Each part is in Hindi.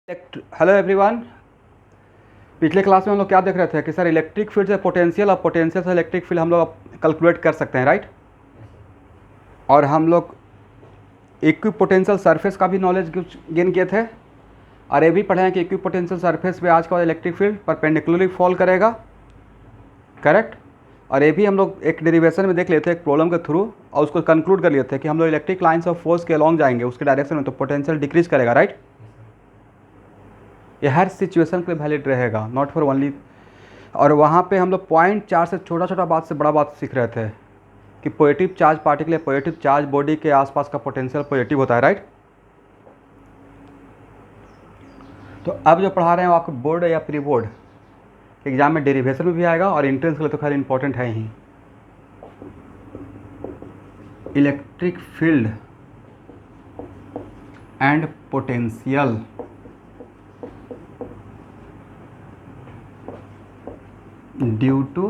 Hello everyone. पिछले क्लास में हम लोग क्या देख रहे थे कि सर इलेक्ट्रिक फील्ड से पोटेंशियल और पोटेंशियल से इलेक्ट्रिक फील्ड हम लोग कैलकुलेट कर सकते हैं, राइट। और हम लोग इक्विपोटेंशियल सरफेस का भी नॉलेज गेन किए थे, और ये भी पढ़े हैं कि इक्विपोटेंशियल सरफेस पे आज का इलेक्ट्रिक फील्ड परपेंडिकुलरली फॉल करेगा, करेक्ट। और ये भी हम लोग एक डेरिवेशन में देख लेते हैं एक प्रॉब्लम के थ्रू, और उसको कंक्लूड कर लिए थे कि हम लोग इलेक्ट्रिक लाइन्स ऑफ फोर्स के अलॉन्ग जाएंगे उसके डायरेक्शन में, तो पोटेंशियल डिक्रीज करेगा, राइट। ये हर सिचुएशन के लिए वैलिड रहेगा, नॉट फॉर ओनली। और वहाँ पे हम लोग पॉइंट 4 से छोटा छोटा बात से बड़ा बात सीख रहे थे कि पॉजिटिव चार्ज पार्टिकल या पॉजिटिव चार्ज बॉडी के आसपास का पोटेंशियल पॉजिटिव होता है, राइट। तो अब जो पढ़ा रहे हैं वो आपको बोर्ड या प्री बोर्ड एग्जाम में डेरिवेशन में भी आएगा, और एंट्रेंस के लिए तो खैर इंपॉर्टेंट है ही। Electric field and potential due to,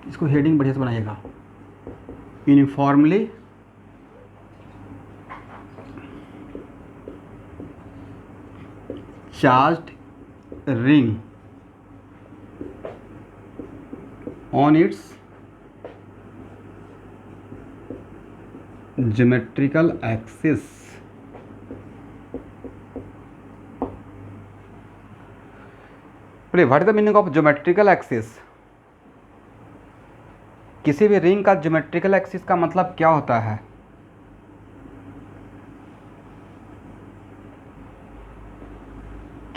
इसको हेडिंग बढ़िया से बनाइएगा, uniformly charged ring on its geometrical axis what is the meaning of geometrical axis? किसी भी रिंग का ज्योमेट्रिकल एक्सिस का मतलब क्या होता है?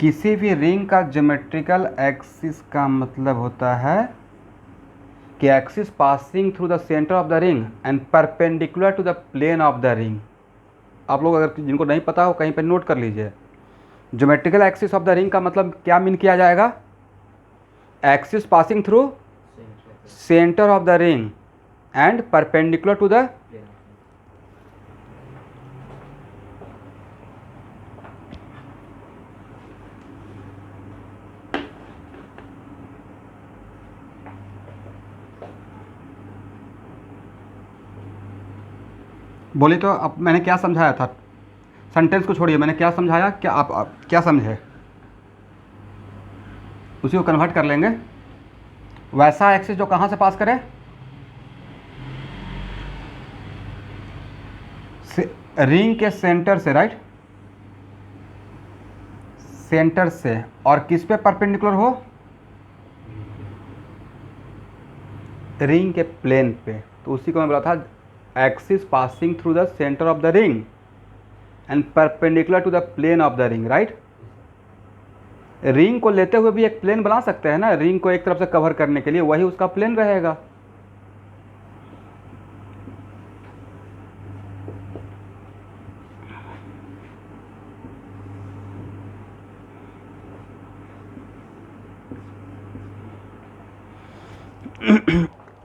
किसी भी रिंग का ज्योमेट्रिकल एक्सिस का मतलब होता है कि axis passing through the centre of the ring and perpendicular to the plane of the ring. आप लोग अगर जिनको नहीं पता हो कहीं पर नोट कर लीजिए। Geometrical axis of the ring का मतलब क्या मीन किया जाएगा? Axis passing through centre of the ring and perpendicular to the, बोलिए तो अब मैंने क्या समझाया था? सेंटेंस को छोड़िए, मैंने क्या समझाया, क्या आप क्या समझे उसी को कन्वर्ट कर लेंगे। वैसा एक्सिस जो कहाँ से पास करे? रिंग के सेंटर से, राइट, सेंटर से, और किस पे परपेंडिकुलर हो? रिंग के प्लेन पे। तो उसी को मैं बोला था, axis passing through the centre of the ring and perpendicular to the plane of the ring, right. Ring को लेते हुए भी एक प्लेन बना सकते हैं ना, रिंग को एक तरफ से कवर करने के लिए, वही उसका प्लेन रहेगा।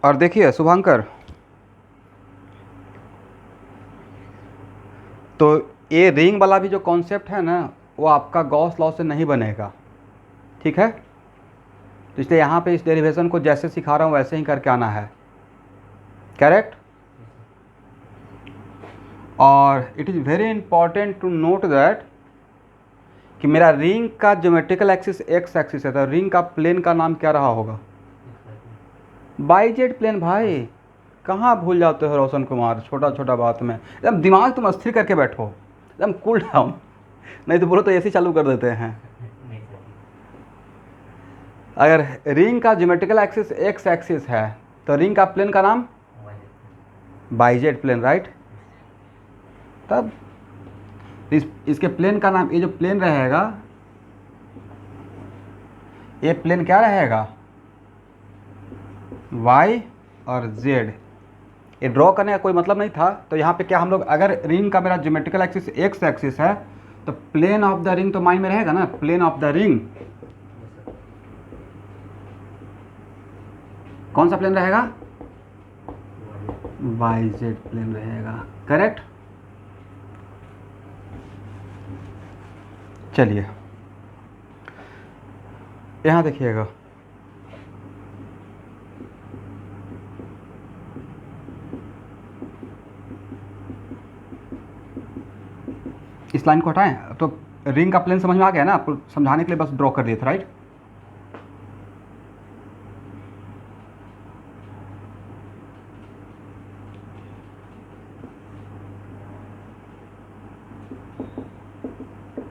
और देखिए शुभांकर, तो ये रिंग वाला भी जो कॉन्सेप्ट है ना, वो आपका गॉस लॉ से नहीं बनेगा, ठीक है। तो इसलिए यहाँ पे इस डेरिवेशन को जैसे सिखा रहा हूँ वैसे ही करके आना है, करेक्ट। और it is very important to note that कि मेरा रिंग का ज्योमेट्रिकल एक्सिस एक्स एक्सिस है, तो रिंग का प्लेन का नाम क्या रहा होगा? बाईजेड प्लेन। भाई कहाँ भूल जाते हो रोशन कुमार, छोटा छोटा बात में एकदम दिमाग तुम अस्थिर करके बैठो, एकदम कूल डाउन, नहीं तो बोलो तो ऐसे चालू कर देते हैं। अगर रिंग का ज्योमेट्रिकल एक्सिस एक्स एक्सिस है तो रिंग का प्लेन का नाम बाईजेड प्लेन, राइट। तब इसके प्लेन का नाम, ये जो प्लेन रहेगा, ये प्लेन क्या रहेगा? y और z। ये ड्रॉ करने का कोई मतलब नहीं था, तो यहाँ पे क्या हम लोग, अगर रिंग का मेरा ज्योमेट्रिकल एक्सिस एक्स एक्सिस है तो प्लेन ऑफ द रिंग तो माइंड में रहेगा ना, प्लेन ऑफ द रिंग कौन सा प्लेन रहेगा? YZ प्लेन रहेगा, करेक्ट। चलिए यहाँ देखिएगा, इस लाइन को हटाएं तो रिंग का प्लेन समझ में आ गया ना, आपको समझाने के लिए बस ड्रॉ कर दिए थे, राइट।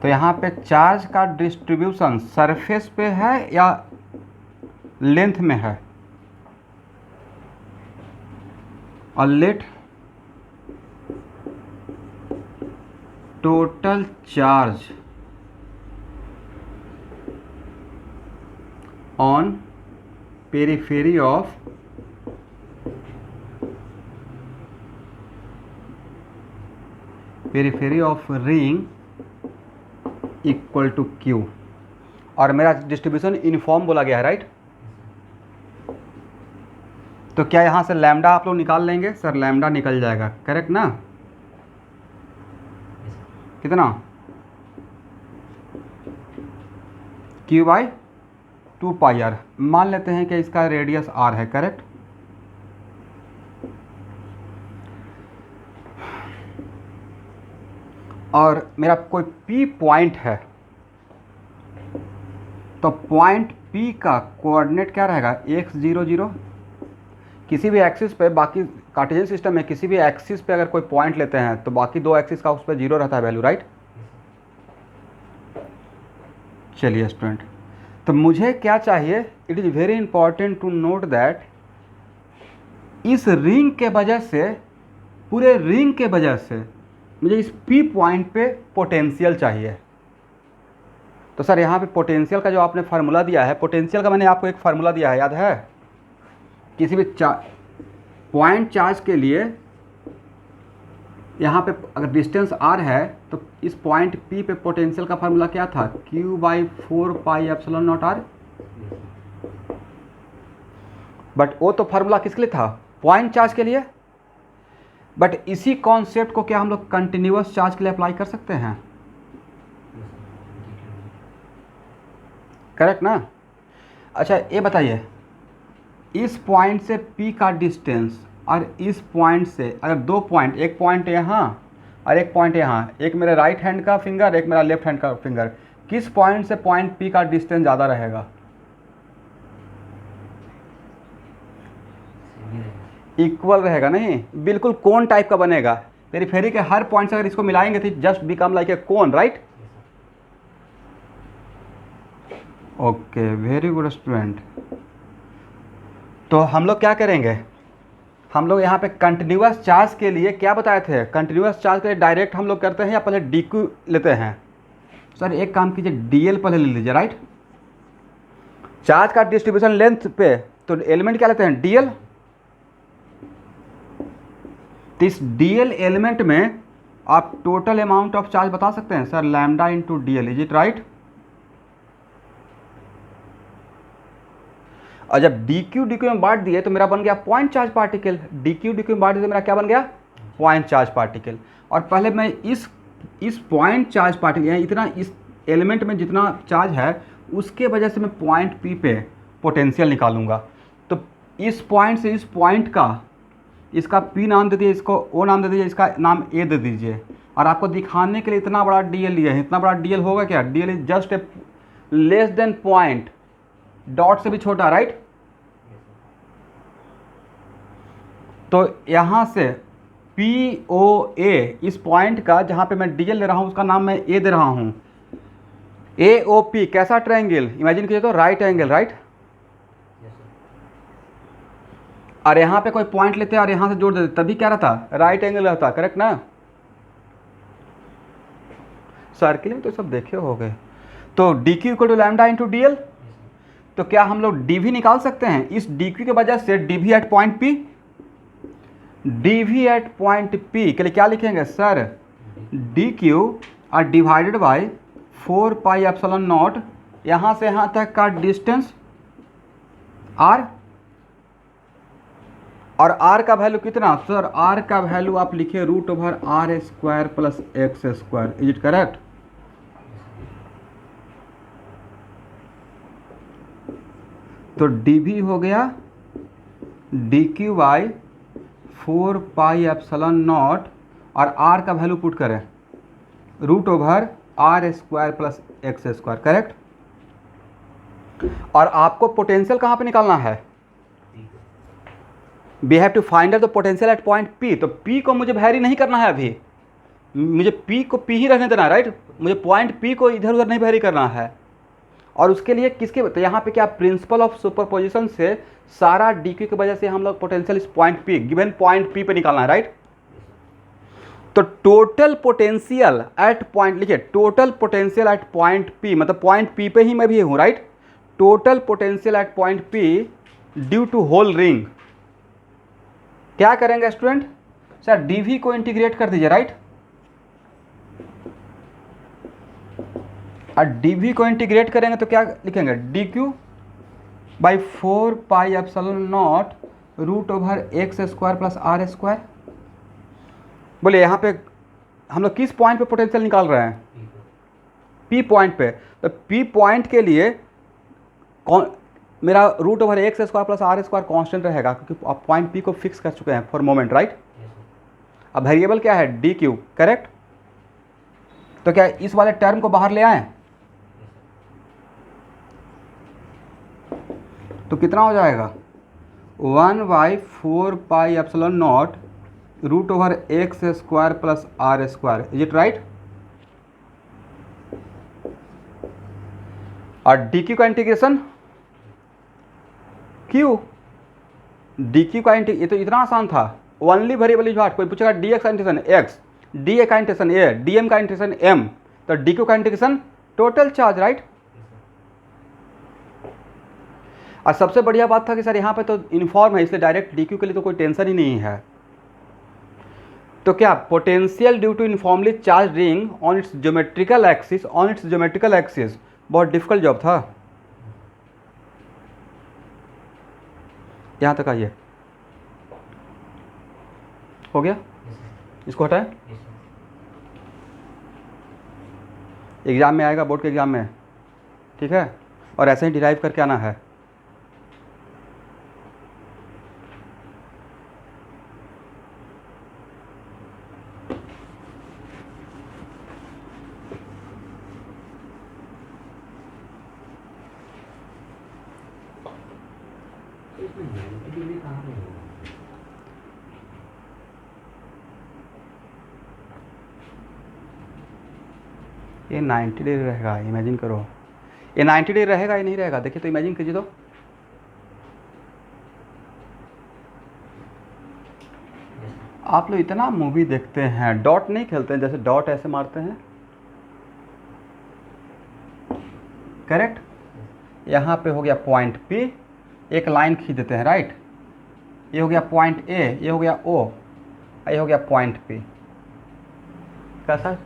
तो यहाँ पे चार्ज का डिस्ट्रीब्यूशन सरफेस पे है या लेंथ में है, और let total charge on periphery of ring equal to q, और मेरा डिस्ट्रीब्यूशन यूनिफॉर्म बोला गया है, राइट। तो क्या यहाँ से लैम्डा आप लोग निकाल लेंगे? सर लैम्डा निकल जाएगा, करेक्ट ना। कितना? Q by 2πr। मान लेते हैं कि इसका रेडियस r है, करेक्ट। और मेरा कोई P पॉइंट है, तो पॉइंट P का कोऑर्डिनेट क्या रहेगा? x 0 0। किसी भी एक्सिस पे, बाकी कार्टेशियन सिस्टम में किसी भी एक्सिस पे अगर कोई पॉइंट लेते हैं तो बाकी दो एक्सिस का उस पर 0 रहता है वैल्यू, राइट। चलिए स्टूडेंट, तो मुझे क्या चाहिए? It is very important to note that इस रिंग के वजह से, पूरे रिंग के वजह से मुझे इस P पॉइंट पे पोटेंशियल चाहिए। तो सर यहाँ पे पोटेंशियल का जो आपने फार्मूला दिया है, पोटेंशियल का मैंने आपको एक फार्मूला दिया है, याद है? किसी भी पॉइंट चार्ज के लिए यहाँ पे अगर डिस्टेंस r है तो इस पॉइंट P पे पोटेंशियल का फार्मूला क्या था? Q by 4πε0r। बट वो तो फार्मूला किसके लिए था? पॉइंट चार्ज के लिए। बट इसी कॉन्सेप्ट को क्या हम लोग कंटिन्यूअस चार्ज के लिए अप्लाई कर सकते हैं? करेक्ट ना। अच्छा ये बताइए, इस पॉइंट से P का डिस्टेंस और इस पॉइंट से अगर दो पॉइंट, एक पॉइंट यहाँ और एक पॉइंट यहाँ, एक मेरे राइट हैंड का फिंगर, एक मेरा लेफ्ट हैंड का फिंगर, किस पॉइंट से पॉइंट P का डिस्टेंस ज़्यादा रहेगा? इक्वल रहेगा नहीं, बिल्कुल कोन टाइप का बनेगा। पेरिफेरी के हर पॉइंट से अगर इसको मिलाएंगे तो just become like a cone, right. Okay, very good student. तो हम लोग क्या करेंगे? हम लोग यहाँ पे कंटिन्यूअस चार्ज के लिए क्या बताए थे? कंटिन्यूअस चार्ज के लिए डायरेक्ट हम लोग करते हैं या पहले dq लेते हैं? सर एक काम कीजिए, dl पहले ले लीजिए, राइट। चार्ज का डिस्ट्रीब्यूशन लेंथ पे तो एलिमेंट क्या लेते हैं? dl। तो इस dl एलिमेंट में आप टोटल अमाउंट ऑफ चार्ज बता सकते हैं? Sir lambda into dl, is it right? और जब dq में बांट दिए तो मेरा बन गया पॉइंट चार्ज पार्टिकल। dq में बांट दिए तो मेरा क्या बन गया? Point charge particle. और पहले मैं इस पॉइंट चार्ज पार्टिकल, यानी इतना इस एलिमेंट में जितना चार्ज है उसके वजह से मैं पॉइंट P पे पोटेंशियल निकालूंगा। तो इस पॉइंट से इस पॉइंट का, इसका P नाम दे दिए, इसको O नाम दे दीजिए, इसका नाम A दे दीजिए। और आपको दिखाने के लिए इतना बड़ा dl लिया है। इतना बड़ा dl होगा क्या? dl is just a less than point, dot से भी छोटा, राइट। तो यहाँ से POA, इस पॉइंट का जहाँ पे मैं dl ले रहा हूँ उसका नाम मैं A दे रहा हूँ। AOP कैसा ट्रायंगल? इमेजिन कीजिए तो राइट एंगल, राइट। और यहाँ पे कोई पॉइंट लेते और यहाँ से जोड़ देते तभी क्या रहता? राइट एंगल रहता, करेक्ट ना। सर्किल में तो सब देखे हो गए। तो dq equal to lambda into dl। तो क्या हम लोग dv निकाल सकते हैं? इस dq के वजह से dv at point P, dv at point P के लिए क्या लिखेंगे? सर dq और डिवाइडेड बाय 4πε0, यहाँ से यहाँ तक का डिस्टेंस r, और r का वैल्यू कितना? सर r का वैल्यू आप लिखिए √r² plus x², is it correct? तो dv हो गया dq बाई 4πε0, और r का वैल्यू पुट करें root over r square plus x square, correct. और आपको पोटेंशियल कहाँ पे निकालना है, we have to find out the potential at point p. तो पी को मुझे वैरी नहीं करना है अभी, मुझे पी को पी ही रहने देना है, राइट। मुझे पॉइंट पी को इधर उधर नहीं वैरी करना है। और उसके लिए किसके, तो यहाँ पे क्या प्रिंसिपल ऑफ सुपरपोजिशन से सारा डी क्यू की वजह से हम लोग पोटेंशियल इस point p, given point p पे निकालना है, राइट। तो टोटल पोटेंशियल एट पॉइंट, लिखिए total potential at point p, मतलब पॉइंट पी पे ही मैं भी हूँ, right. Total potential at point p due to whole ring, क्या करेंगे स्टूडेंट, सर डीवी को इंटीग्रेट कर दीजिए, राइट। और डीवी को इंटीग्रेट करेंगे तो क्या लिखेंगे, d q by 4 pi epsilon naught root over x square plus are square. बोले यहाँ पे हम लोग किस पॉइंट पे पोटेंशियल निकाल रहे हैं, पी पॉइंट पे। तो पी पॉइंट के लिए मेरा root over x square plus are square constant रहेगा, क्योंकि आप पॉइंट पी को फिक्स कर चुके हैं फॉर मोमेंट, राइट। अब वेरिएबल क्या है, डी क्यू, करेक्ट। तो क्या इस वाले टर्म को बाहर ले आए, तो कितना हो जाएगा 1/4 pi epsilon naught root over x square plus are square, is it right. और डी क्यू का इंटीग्रेशन क्यू, डी क्यू का ये तो इतना आसान था, ओनली वेरिएबल इज व्हाट, कोई पूछेगा डी एक्स का इंटीग्रेशन एक्स, डी ए का इंटीग्रेशन ए, डी एम का इंटीग्रेशन एम, तो डी क्यू का इंटीग्रेशन टोटल चार्ज, राइट। और सबसे बढ़िया बात था कि सर यहाँ पे तो इनफॉर्म है, इसलिए डायरेक्ट डी क्यू के लिए तो कोई टेंशन ही नहीं है। तो क्या potential due to uniformly charge ring on its geometrical axis, on its geometrical axis, बहुत डिफिकल्ट जॉब था। यहाँ तक आइए, हो गया, इसको हटाएं, एग्जाम में आएगा, बोर्ड के एग्जाम में, ठीक है। और ऐसे ही डिराइव करके आना है। ये 90 डिग्री रहेगा, इमेजिन करो, ये 90 डिग्री रहेगा या नहीं रहेगा, देखिए तो इमेजिन कीजिए। तो आप लोग इतना मूवी देखते हैं, डॉट नहीं खेलते हैं, जैसे डॉट ऐसे मारते हैं, करेक्ट। यहाँ पे हो गया पॉइंट पी, एक लाइन खींच देते हैं, राइट। ये हो गया पॉइंट ए, ये हो गया ओ, ये हो गया पॉइंट पी। कैसा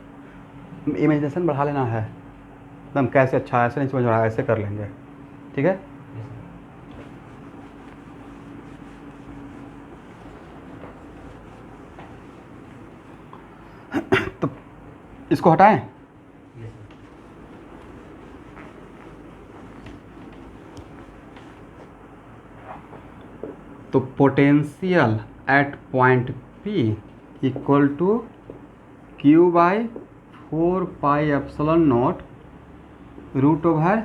इमेजिनेशन बढ़ा लेना है एकदम, कैसे अच्छा ऐसे नहीं समझ रहा है, ऐसे कर लेंगे, ठीक है। तो इसको हटाएं, तो potential at point p equal to Q by 4 pi epsilon naught root over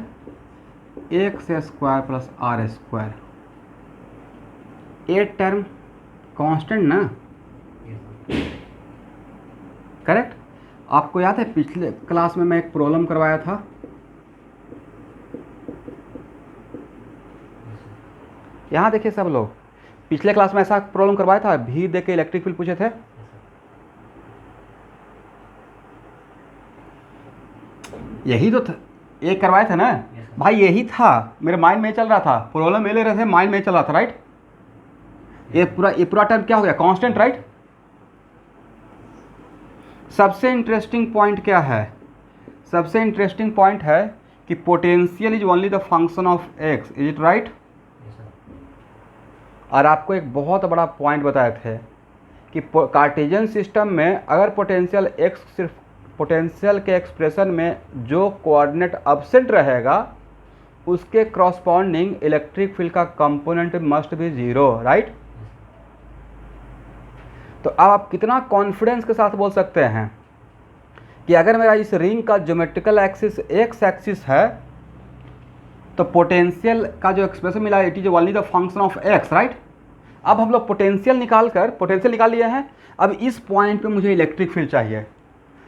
x square plus are square. A term constant ना, करेक्ट। आपको याद है पिछले क्लास में मैं एक प्रॉब्लम करवाया था, यहाँ देखिए सब लोग, पिछले क्लास में ऐसा प्रॉब्लम करवाया था, भी दे के इलेक्ट्रिक फील्ड पूछे थे। यही तो था, ये करवाए थे ना भाई, यही था, मेरे माइंड में चल रहा था, प्रॉब्लम ये ले रहे थे, माइंड में चल रहा था, राइट। ये पूरा टर्म क्या हो गया, कांस्टेंट, राइट। सबसे इंटरेस्टिंग पॉइंट क्या है, सबसे इंटरेस्टिंग पॉइंट है कि potential is only the function of x, is it right. और आपको एक बहुत बड़ा पॉइंट बताए थे कि कार्टेशियन सिस्टम में अगर पोटेंशियल एक्स, सिर्फ पोटेंशियल के एक्सप्रेशन में जो कोऑर्डिनेट एब्सेंट रहेगा उसके क्रॉसपॉन्डिंग इलेक्ट्रिक फील्ड का component must be zero, right. तो अब आप कितना कॉन्फिडेंस के साथ बोल सकते हैं कि अगर मेरा इस रिंग का ज्योमेट्रिकल एक्सिस एक्स एक्सिस है तो पोटेंशियल का जो एक्सप्रेशन मिला it is only the function of x, right. अब हम लोग पोटेंशियल निकाल लिए हैं। अब इस पॉइंट पे मुझे इलेक्ट्रिक फील्ड चाहिए,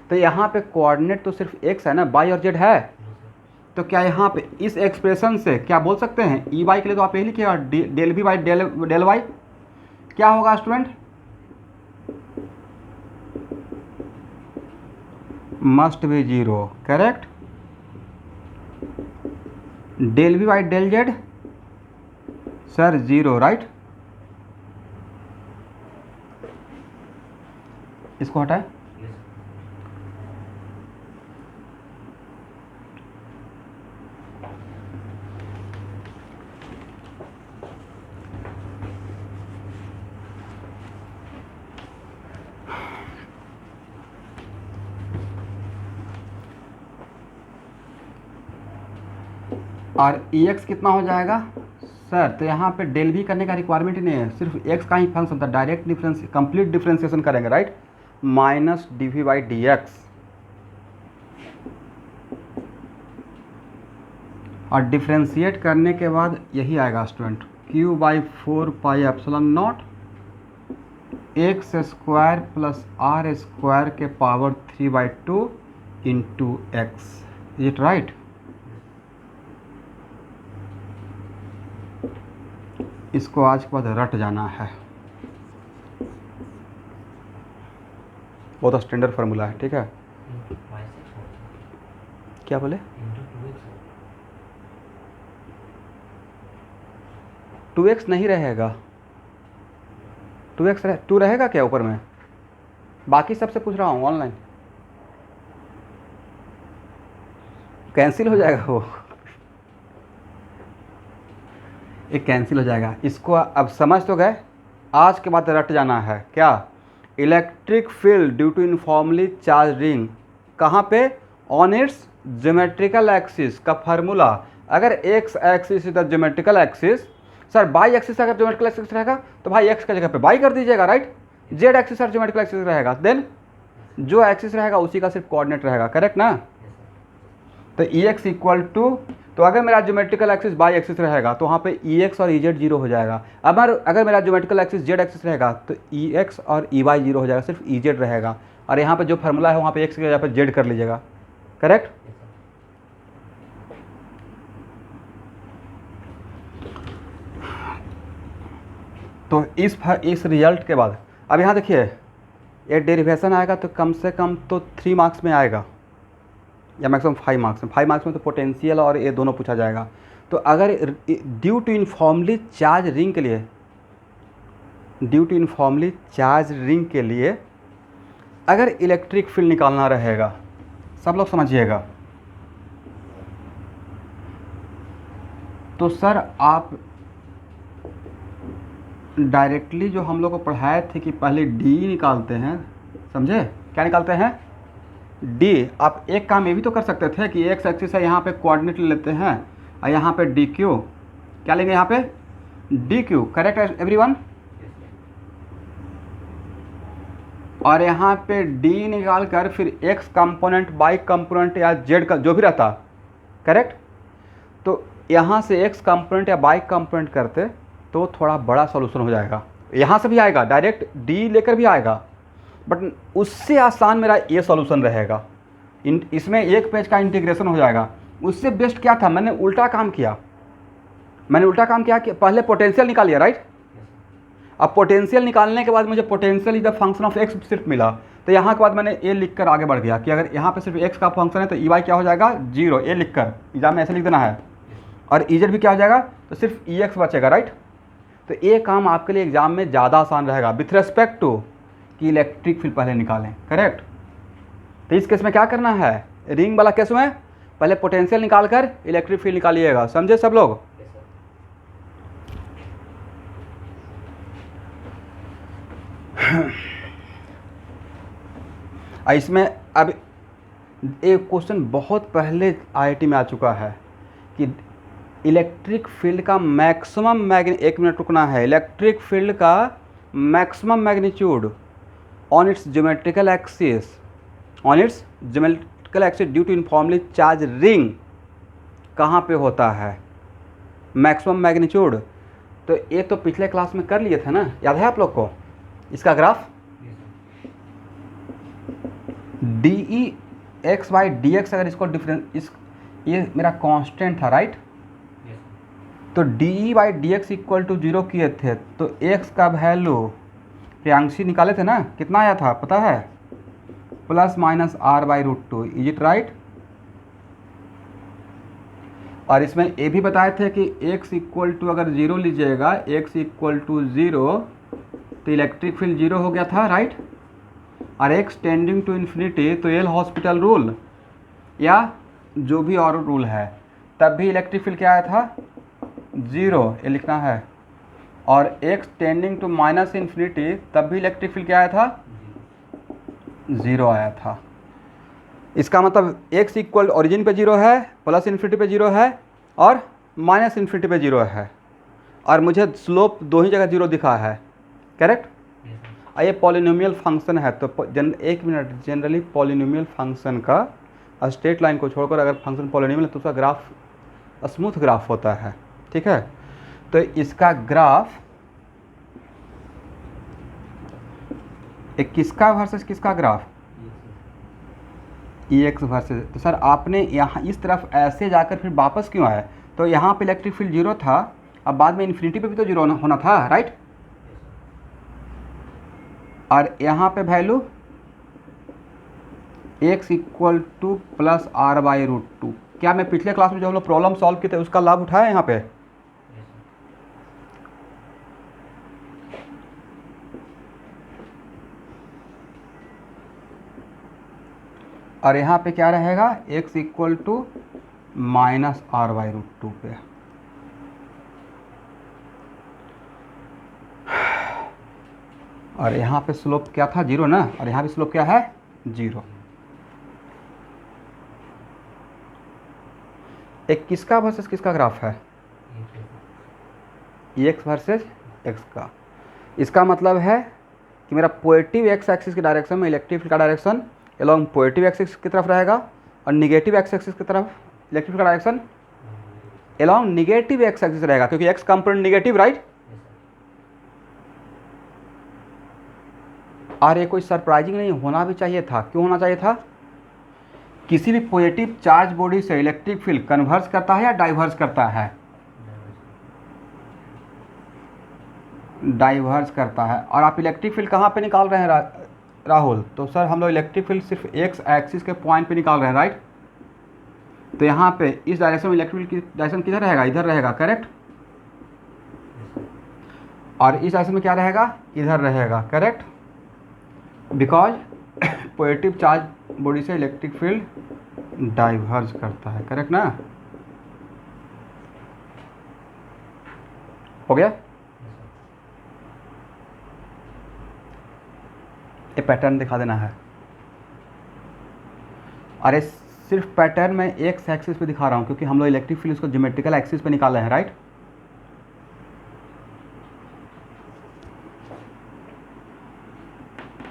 तो यहाँ पे कोऑर्डिनेट तो सिर्फ एक्स है ना, वाई और जेड है। तो क्या यहाँ पे इस एक्सप्रेशन से क्या बोल सकते हैं, ई वाई के लिए तो आप यही लिखिएगा del v by del y क्या होगा student, must be zero, correct. Del v by del z sir zero, right. इसको हटाए, और ई एक्स कितना हो जाएगा सर, तो यहाँ पे डेल भी करने का रिक्वायरमेंट ही नहीं है, सिर्फ एक्स का ही फंक्शन था, डायरेक्ट डिफरेंस कंप्लीट डिफरेंशिएशन करेंगे, right. Minus d v by D x और डिफ्रेंशिएट करने के बाद यही आएगा student, q by 4 pi epsilon not x square plus are square के power 3/2 into x, is it right. इसको आज के बाद रट जाना है, वो तो स्टैंडर्ड फार्मूला है, ठीक है। क्या बोले, 2x नहीं रहेगा, 2 रहेगा क्या ऊपर में, बाकी सबसे पूछ रहा हूँ ऑनलाइन, कैंसिल हो जाएगा वो, एक कैंसिल हो जाएगा। इसको अब समझ तो गए, आज के बाद रट जाना है क्या, electric field due to uniformly charge ring कहाँ पे, ऑन इट्स ज्योमेट्रिकल एक्सिस का फार्मूला। अगर x axis is the geometrical axis, sir by axis अगर ज्योमेट्रिकल एक्सिस रहेगा तो भाई एक्स का जगह पे बाई कर दीजिएगा, राइट। जेड एक्सिस और ज्योमेट्रिकल एक्सिस रहेगा, देन जो एक्सिस रहेगा उसी का सिर्फ कोऑर्डिनेट रहेगा, करेक्ट ना। तो ई एक्स इक्वल टू, तो अगर मेरा ज्योमेट्रिकल एक्सिस बाई एक्सिस रहेगा तो वहाँ पे ई एक्स और ई जेड जीरो हो जाएगा। अब अगर मेरा ज्योमेट्रिकल एक्सिस जेड एक्सिस रहेगा तो ई एक्स और ई वाई जीरो हो जाएगा, सिर्फ ई जेड रहेगा। और यहाँ पे जो फार्मूला है वहाँ पे एक्स की जगह पे जेड कर लीजिएगा, करेक्ट। तो इस रिजल्ट के बाद अब यहाँ देखिए, ये डेरिवेशन आएगा तो कम से कम तो 3 मार्क्स में आएगा या मैक्सिमम 5 मार्क्स में। 5 मार्क्स में तो पोटेंशियल और ये दोनों पूछा जाएगा। तो अगर due to uniformly charge ring के लिए अगर इलेक्ट्रिक फील्ड निकालना रहेगा, सब लोग समझिएगा, तो सर आप डायरेक्टली जो हम लोग को पढ़ाए थे कि पहले डी निकालते हैं, समझे क्या निकालते हैं, डी। आप एक काम ये भी तो कर सकते थे कि एक्स एक्सिस है, यहाँ पे कोऑर्डिनेट ले लेते हैं और यहाँ पे डी क्यू, क्या लेंगे यहाँ पे डी क्यू, करेक्ट है एवरीवन। और यहाँ पे डी निकाल कर फिर एक्स कंपोनेंट वाई कंपोनेंट या जेड का जो भी रहता, करेक्ट। तो यहाँ से एक्स कंपोनेंट या वाई कंपोनेंट करते तो थोड़ा बड़ा सॉल्यूशन हो जाएगा। यहाँ से भी आएगा, डायरेक्ट डी लेकर भी आएगा, बट उससे आसान मेरा ये सॉल्यूशन रहेगा। इसमें एक पेज का इंटीग्रेशन हो जाएगा। उससे बेस्ट क्या था, मैंने उल्टा काम किया कि पहले पोटेंशियल निकालिए, राइट। अब पोटेंशियल निकालने के बाद मुझे potential is the function of x सिर्फ मिला, तो यहाँ के बाद मैंने ए लिख कर आगे बढ़ गया कि अगर यहाँ पे सिर्फ एक्स का फंक्शन है तो ई वाई क्या हो जाएगा, जीरो। ए लिख कर एग्जाम में ऐसे लिख देना है। और ई जेड भी क्या हो जाएगा, तो सिर्फ ई एक्स बचेगा, राइट। तो ये काम आपके लिए एग्जाम में ज़्यादा आसान रहेगा विथ रेस्पेक्ट टू कि इलेक्ट्रिक फील्ड पहले निकालें, करेक्ट। तो इस केस में क्या करना है, रिंग वाला केस में पहले पोटेंशियल निकाल कर इलेक्ट्रिक फील्ड निकालिएगा, समझे सब लोग। इसमें अब एक क्वेश्चन बहुत पहले आईआईटी में आ चुका है कि इलेक्ट्रिक फील्ड का मैक्सिमम एक मिनट रुकना है, इलेक्ट्रिक फील्ड का maximum magnitude on its geometrical axis on its geometrical axis due to uniformly charge ring कहाँ पे होता है, मैक्सिमम मैग्नीट्यूड। तो ये तो पिछले क्लास में कर लिए थे ना, याद है आप लोग को इसका graph, d e x by D x, अगर इसको डिफरेंस ये मेरा कांस्टेंट था राइट, तो d e by D x equal to 0 किए थे, तो एक्स का वैल्यू प्रियांशी निकाले थे ना, कितना आया था पता है, plus minus r by root two, is it right. और इसमें ये भी बताए थे कि x इक्वल टू अगर 0 लीजिएगा, x इक्वल टू 0 तो इलेक्ट्रिक फील्ड 0 हो गया था राइट, और x टेंडिंग टू इन्फिनिटी तो एल हॉस्पिटल रूल या जो भी और रूल है, तब भी इलेक्ट्रिक फील्ड क्या आया था 0, ये लिखना है। और x tending to minus infinity तब भी इलेक्ट्रिक फील्ड क्या आया था 0 आया था। इसका मतलब x इक्वल ओरिजिन पे 0 है, प्लस इन्फिनिटी पे 0 है और माइनस इन्फिनिटी पे 0 है, और मुझे स्लोप दो ही जगह 0 दिखा है, करेक्ट। ये पॉलिनोमियल फंक्शन है, तो एक मिनट, जनरली पॉलिनोमियल फंक्शन का स्ट्रेट लाइन को छोड़कर अगर फंक्शन पॉलिनोमियल है तो उसका ग्राफ स्मूथ ग्राफ होता है, ठीक है। तो इसका ग्राफ एक किसका वर्सेस किसका ग्राफ, ई एक्स वर्सेस, तो सर आपने यहाँ इस तरफ ऐसे जाकर फिर वापस क्यों आए, तो यहाँ पे इलेक्ट्रिक फील्ड 0 था, अब बाद में इन्फिनिटी पे भी तो 0 होना था राइट, और यहाँ पे value x equal to plus r by root two. क्या मैं पिछले क्लास में जो हम लोग प्रॉब्लम सॉल्व किए थे उसका लाभ उठाया यहाँ पे, और यहाँ पे क्या रहेगा x equal to minus r by root two पे, और यहाँ पे स्लोप क्या था 0 ना, और यहाँ पे स्लोप क्या है 0। एक किसका वर्सेस किसका ग्राफ है, एक्स वर्सेस एक्स का। इसका मतलब है कि मेरा पॉजिटिव एक्स एक्सिस की डायरेक्शन में इलेक्ट्रिक फील्ड का डायरेक्शन एलोंग पॉजिटिव एक्सिस की तरफ रहेगा, और निगेटिव एक्स एक्सिस की तरफ इलेक्ट्रिक फील्ड का direction along negative x axis रहेगा, क्योंकि एक्स कंपोनेंट निगेटिव राइट। और ये कोई सरप्राइजिंग नहीं होना भी चाहिए था, क्यों होना चाहिए था, किसी भी पॉजिटिव चार्ज बॉडी से इलेक्ट्रिक फील्ड कन्वर्स करता है या डाइवर्स करता है, डाइवर्स करता है। और आप इलेक्ट्रिक फील्ड कहाँ पे निकाल रहे हैं राहुल, तो सर हम लोग इलेक्ट्रिक फील्ड सिर्फ एक्स एक्सिस के पॉइंट पे निकाल रहे हैं राइट। तो यहाँ पे इस डायरेक्शन में इलेक्ट्रिक फील्ड की डायरेक्शन किधर रहेगा, इधर रहेगा, करेक्ट। और इस डायरेक्शन में क्या रहेगा, इधर रहेगा, correct, because positive charge body से इलेक्ट्रिक फील्ड डाइवर्ज करता है, करेक्ट ना, हो गया। ये पैटर्न दिखा देना है, अरे सिर्फ पैटर्न में एक्स एक्सिस पे दिखा रहा हूँ, क्योंकि हम लोग इलेक्ट्रिक फील्ड उसको ज्योमेट्रिकल एक्सिस पे निकाले हैं राइट।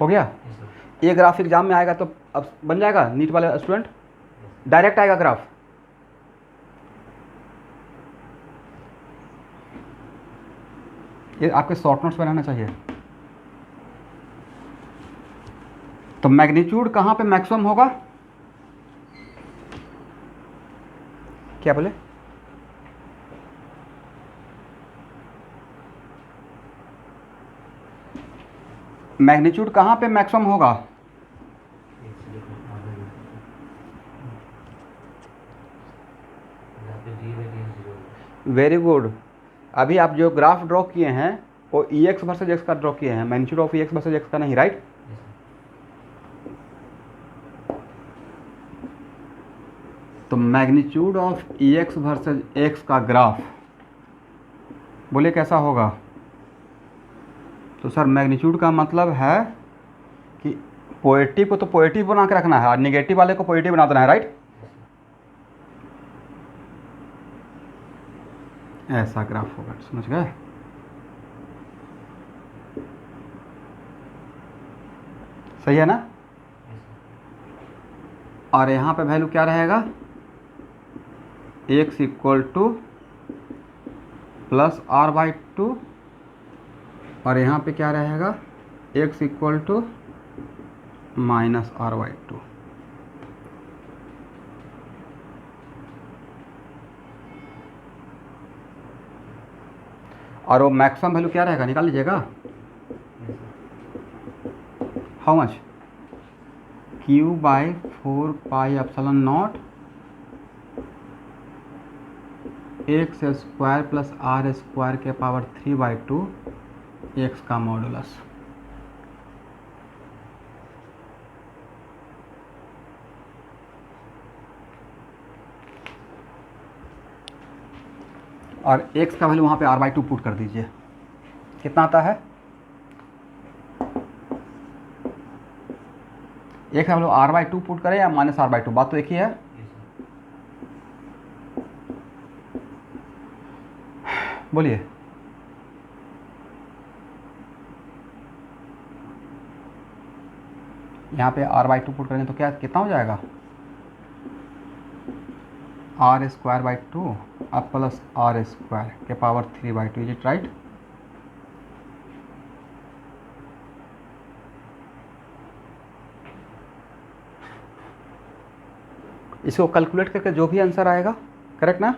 हो गया। ये ग्राफ एग्जाम में आएगा तो अब बन जाएगा, नीट वाले स्टूडेंट डायरेक्ट आएगा ग्राफ। ये आपके शॉर्ट नोट्स बनाना चाहिए। तो मैग्नीट्यूड कहाँ पे मैक्सिमम होगा, क्या बोले, मैग्नीट्यूड कहाँ पे मैक्सिमम होगा, वेरी गुड। अभी आप जो ग्राफ ड्रॉ किए हैं वो ई एक्स वर्सेज एक्स का ड्रॉ किए हैं, magnitude of E x versus x का नहीं राइट। तो magnitude of E x versus x का ग्राफ बोले कैसा होगा, तो सर मैग्नीट्यूड का मतलब है कि पॉजिटिव को तो पॉजिटिव बना के रखना है और निगेटिव वाले को पॉजिटिव बना देना है राइट। ऐसा ग्राफ होगा, समझ गए। सही है ना। और यहाँ पे वैल्यू क्या रहेगा, x equal to plus r/2 और यहाँ पे क्या रहेगा, x equal to minus r/2। और वो मैक्सिमम वैल्यू क्या रहेगा, निकाल लीजिएगा, how much, q/4πε0 x² plus r² के पावर 3/2 x का मॉडुलस। और x का वैल्यू वहाँ पे r/2 पुट कर दीजिए, कितना आता है, x का वैल्यू r/2 पुट करें या माइनस r/2, बात तो एक ही है। बोलिए, यहाँ पे r/2 पुट करेंगे तो क्या कितना हो जाएगा, r²/2 अब प्लस r² के पावर 3/2, इज इट राइट। इसको कैलकुलेट करके जो भी आंसर आएगा, करेक्ट ना।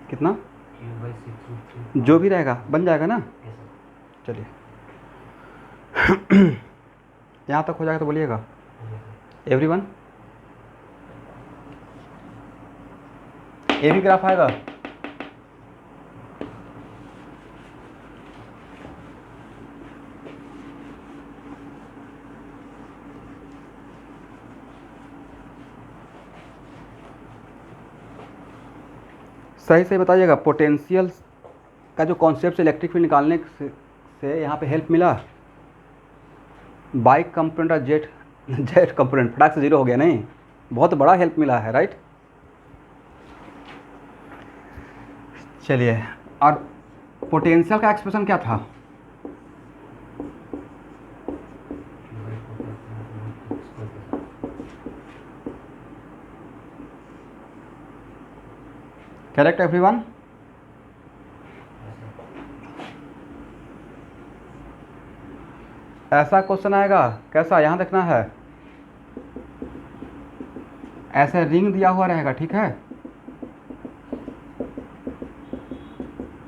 कितना, जो भी रहेगा बन जाएगा ना। चलिए यहाँ तक हो जाएगा तो बोलिएगा एवरीवन। ये भी ग्राफ आएगा, सही से बताइएगा। पोटेंशियल का जो कॉन्सेप्ट इलेक्ट्रिक फील्ड निकालने से यहाँ पे हेल्प मिला, बाइक कंपोनेंट और जेट कंपोनेंट फटाक से जीरो हो गया, नहीं, बहुत बड़ा हेल्प मिला है, राइट। चलिए, और पोटेंशियल का एक्सप्रेशन क्या था, करेक्ट एवरीवन। ऐसा क्वेश्चन आएगा, कैसा, यहाँ देखना है, ऐसे रिंग दिया हुआ रहेगा, ठीक है,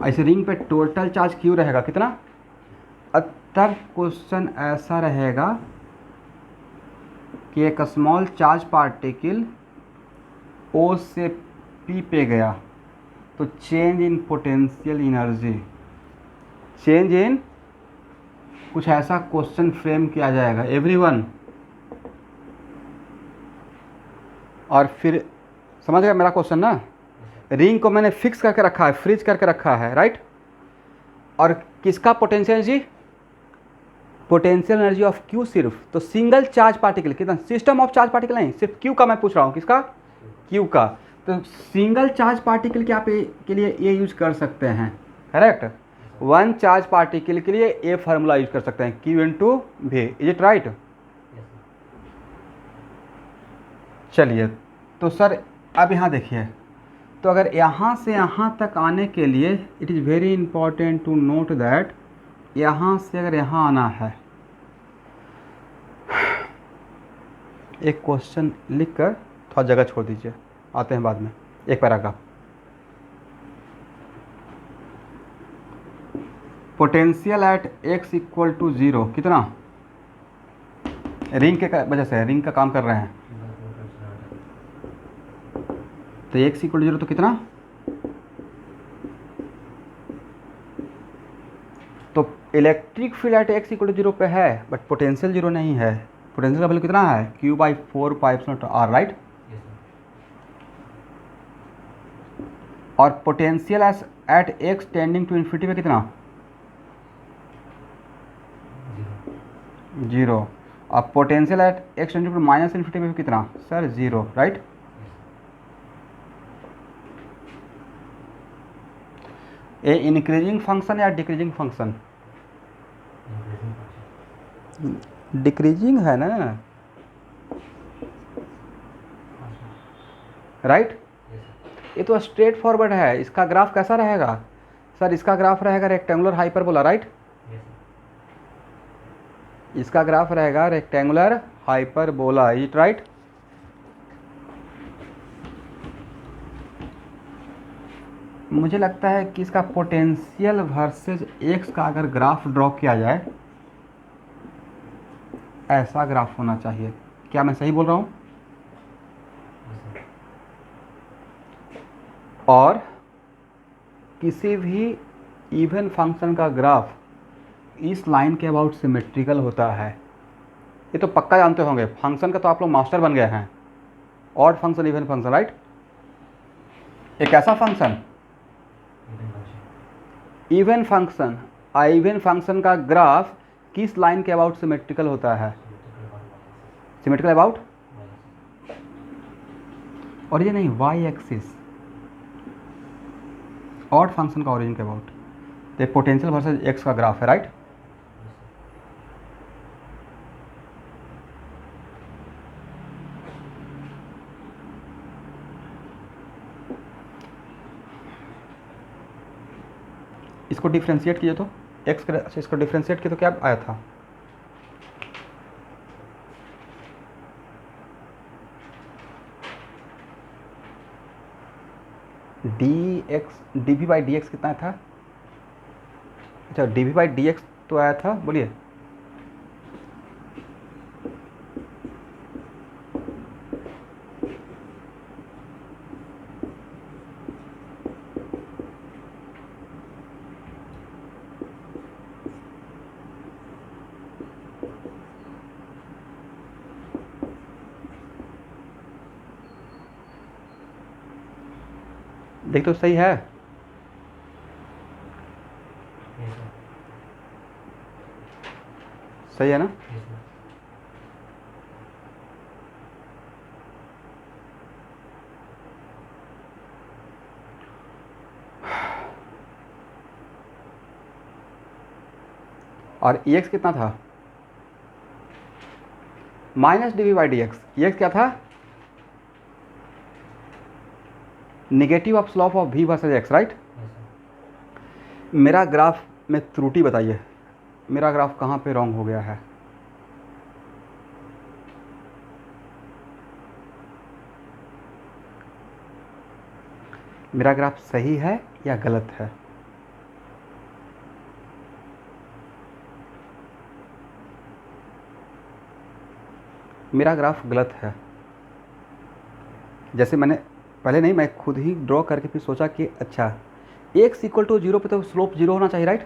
ऐसे रिंग पे टोटल चार्ज क्यू रहेगा कितना। तब क्वेश्चन ऐसा रहेगा कि एक स्मॉल चार्ज पार्टिकल O से P पे गया तो change in potential energy, change in, कुछ ऐसा क्वेश्चन फ्रेम किया जाएगा एवरीवन। और फिर समझ गया मेरा क्वेश्चन ना, रिंग को मैंने फिक्स करके रखा है, फ्रीज करके रखा है, राइट। और किसका potential energy, potential energy of Q सिर्फ, तो सिंगल चार्ज पार्टिकल कितना, सिस्टम ऑफ चार्ज पार्टिकल नहीं, सिर्फ क्यू का मैं पूछ रहा हूँ, किसका, क्यू का। तो सिंगल चार्ज पार्टिकल के आप के लिए ये यूज कर सकते हैं, करेक्ट। वन चार्ज पार्टिकल के लिए ये फार्मूला यूज कर सकते हैं, Q into V, is it right. चलिए, तो सर अब यहाँ देखिए, तो अगर यहाँ से यहाँ तक आने के लिए it is very important to note that, यहाँ से अगर यहाँ आना है, एक क्वेश्चन लिख कर थोड़ा जगह छोड़ दीजिए, आते हैं बाद में, एक paragraph. Potential at x equal to 0 कितना, रिंग के वजह से, रिंग का काम कर रहे हैं, तो x इक्वल टू 0 तो कितना, तो electric field at x equal to 0 पे है, बट पोटेंशियल 0 नहीं है। पोटेंशियल का वैल्यू कितना है, q/4πε0r, राइट। और potential at x tending to infinity पे कितना, जीरो। अब potential at x tending to minus infinity पे कितना sir, zero, right. A increasing function या डिक्रीजिंग फंक्शन? डिक्रीजिंग है ना, राइट। ये तो स्ट्रेट फॉरवर्ड है। इसका ग्राफ कैसा रहेगा सर? इसका ग्राफ रहेगा रेक्टेंगुलर हाइपरबोला, राइट। इसका ग्राफ रहेगा रेक्टेंगुलर हाइपरबोला, इट राइट। मुझे लगता है कि इसका पोटेंशियल वर्सेस एक्स का अगर ग्राफ ड्रॉ किया जाए, ऐसा ग्राफ होना चाहिए। क्या मैं सही बोल रहा हूँ? और किसी भी इवन फंक्शन का ग्राफ इस लाइन के अबाउट सिमेट्रिकल होता है। ये तो पक्का जानते होंगे, फंक्शन का तो आप लोग मास्टर बन गए हैं। Odd function, even function, right. एक ऐसा function even function, even function का ग्राफ किस लाइन के अबाउट सिमेट्रिकल होता है? सिमेट्रिकल अबाउट, और ये नहीं, वाई एक्सिस। ऑड फंक्शन का ओरिजिन के अबाउट। तो पोटेंशियल वर्सेस एक्स का ग्राफ है, राइट। इसको डिफ्रेंशिएट कीजिए तो एक्स का, अच्छा इसको डिफ्रेंशिएट किया तो क्या आया था? D x, d v by D x कितना था? अच्छा d v by D x तो आया था, बोलिए। देख तो सही है। सही है ना? और एक्स कितना था? Minus d v by D x. X क्या था? Negative of slope of v versus x, right. मेरा ग्राफ में त्रुटि बताइए, मेरा ग्राफ कहाँ पे रॉन्ग हो गया है? मेरा ग्राफ सही है या गलत है? मेरा ग्राफ गलत है। जैसे मैंने पहले नहीं, मैं खुद ही ड्रॉ करके फिर सोचा कि अच्छा एक्स इक्वल टू जीरो पे तो स्लोप जीरो होना चाहिए, right.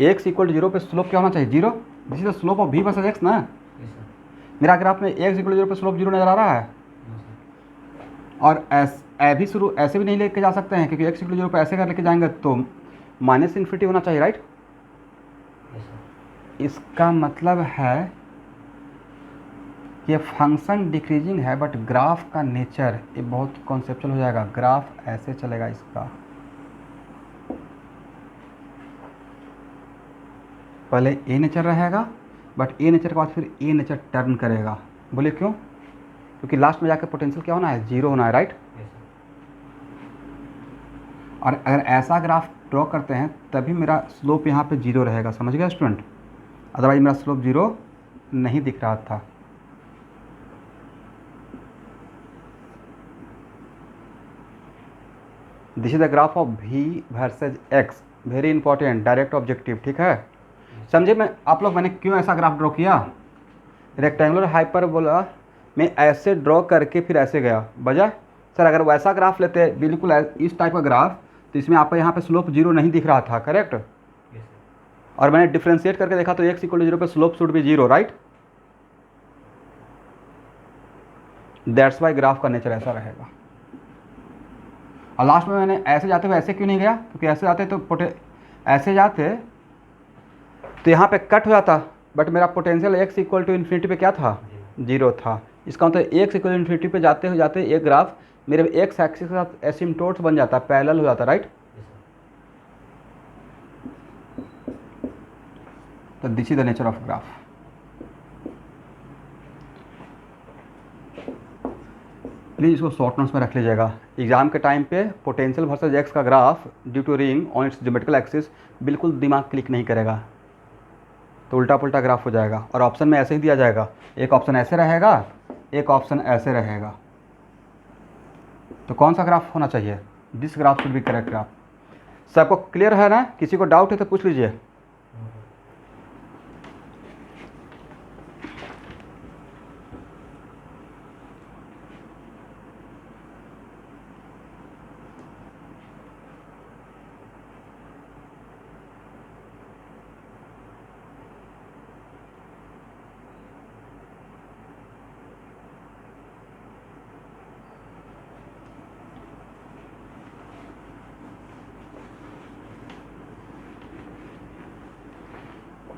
X equal to zero पे स्लोप क्या होना चाहिए? Zero. This is the slope of v versus x ना। मेरा ग्राफ में एक्स इक्वल टू जीरो पे स्लोप जीरो नजर आ रहा है। और भी शुरू ऐसे भी नहीं लेके जा सकते हैं, क्योंकि एक्स इक्वल टू जीरो पे ऐसे कर लेके जाएंगे तो माइनस इन्फिनिटी होना चाहिए, राइट। इसका मतलब है ये फंक्शन डिक्रीजिंग है, बट ग्राफ का नेचर ये बहुत कॉन्सेप्चुअल हो जाएगा। ग्राफ ऐसे चलेगा इसका, पहले ए नेचर रहेगा, बट ए नेचर के बाद फिर ए नेचर टर्न करेगा। बोले क्यों? क्योंकि लास्ट में जाकर पोटेंशियल क्या होना है? जीरो होना है, राइट। और अगर ऐसा ग्राफ ड्रॉ करते हैं तभी मेरा स्लोप यहाँ पे जीरो रहेगा, समझ गया स्टूडेंट। अदरवाइज मेरा स्लोप जीरो नहीं दिख रहा था। This is the graph of v versus x, very important, direct objective, ठीक है। समझे मैं आप लोग, मैंने क्यों ऐसा ग्राफ ड्रॉ किया? रेक्टेंगुलर हाइपरबोला में ऐसे ड्रॉ करके फिर ऐसे गया वजह। सर अगर वैसा ग्राफ लेते बिल्कुल इस टाइप का ग्राफ, तो इसमें आपको यहाँ पे स्लोप जीरो नहीं दिख रहा था, करेक्ट। और मैंने डिफ्रेंशिएट करके देखा तो एक्स इक्वल टू जीरो पे स्लोप शुड भी zero, right. That's why graph का नेचर ऐसा रहेगा। और लास्ट में मैंने ऐसे जाते हुए ऐसे क्यों नहीं गया? क्योंकि ऐसे जाते तो ऐसे जाते तो यहाँ पे कट हो जाता, बट मेरा potential x equal to infinity पे क्या था, 0 था। इसका मतलब x इक्वल टू इन्फिनिटी पे जाते हो जाते एक ग्राफ मेरे x एक्सिस के साथ एसिम्प्टोट्स बन जाता है, पैरेलल हो जाता है, राइट। तो this is the nature of graph. Please इसको शॉर्ट नोट्स में रख लीजिएगा। एग्जाम के टाइम पे पोटेंशियल वर्सेस एक्स का graph due to ring on its geometrical axis बिल्कुल दिमाग क्लिक नहीं करेगा, तो उल्टा पुल्टा ग्राफ हो जाएगा। और ऑप्शन में ऐसे ही दिया जाएगा, एक ऑप्शन ऐसे रहेगा, एक ऑप्शन ऐसे रहेगा। तो कौन सा ग्राफ होना चाहिए, this graph should be correct graph. सबको क्लियर है ना, किसी को डाउट है तो पूछ लीजिए।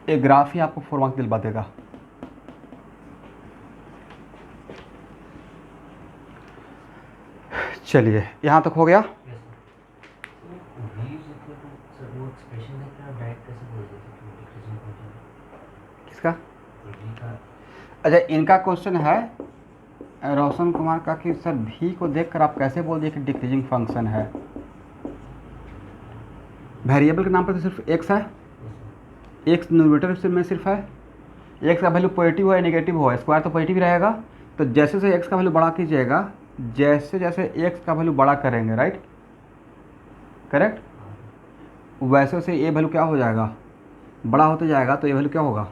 एक ग्राफ ही आपको 4 मार्क्स दिलवा देगा। चलिए यहाँ तक हो गया। किसका, अच्छा इनका क्वेश्चन है रोशन कुमार का कि सर भी को देखकर आप कैसे बोल दिए कि डिक्रीजिंग फंक्शन है। वेरिएबल के नाम पर तो सिर्फ एक्स है, एक्स न्यूमरेटर में सिर्फ है, एक्स का वैल्यू पॉजिटिव हो या नेगेटिव हो, स्क्वायर तो पॉजिटिव रहेगा। तो जैसे जैसे एक्स का वैल्यू बड़ा कीजिएगा, जैसे जैसे एक्स का वैल्यू बड़ा करेंगे, राइट करेक्ट, वैसे वैसे ये वैल्यू क्या हो जाएगा, बड़ा होते जाएगा, तो ये वैल्यू क्या होगा,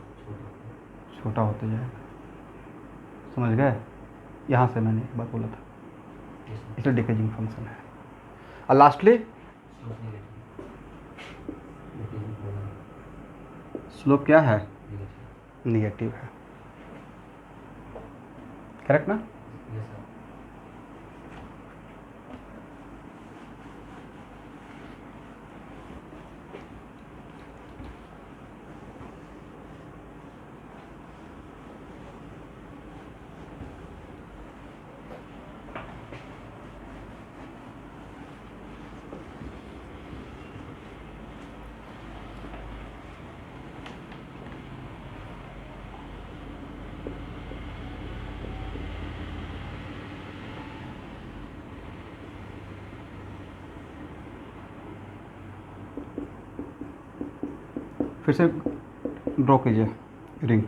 छोटा होते जाएगा। समझ गए, यहाँ से मैंने एक बार बोला था, इसलिए डिक्रीजिंग फंक्शन है। और लास्टली स्लोप क्या है, निगेटिव है, करेक्ट ना। फिर से ड्रॉ कीजिए रिंग।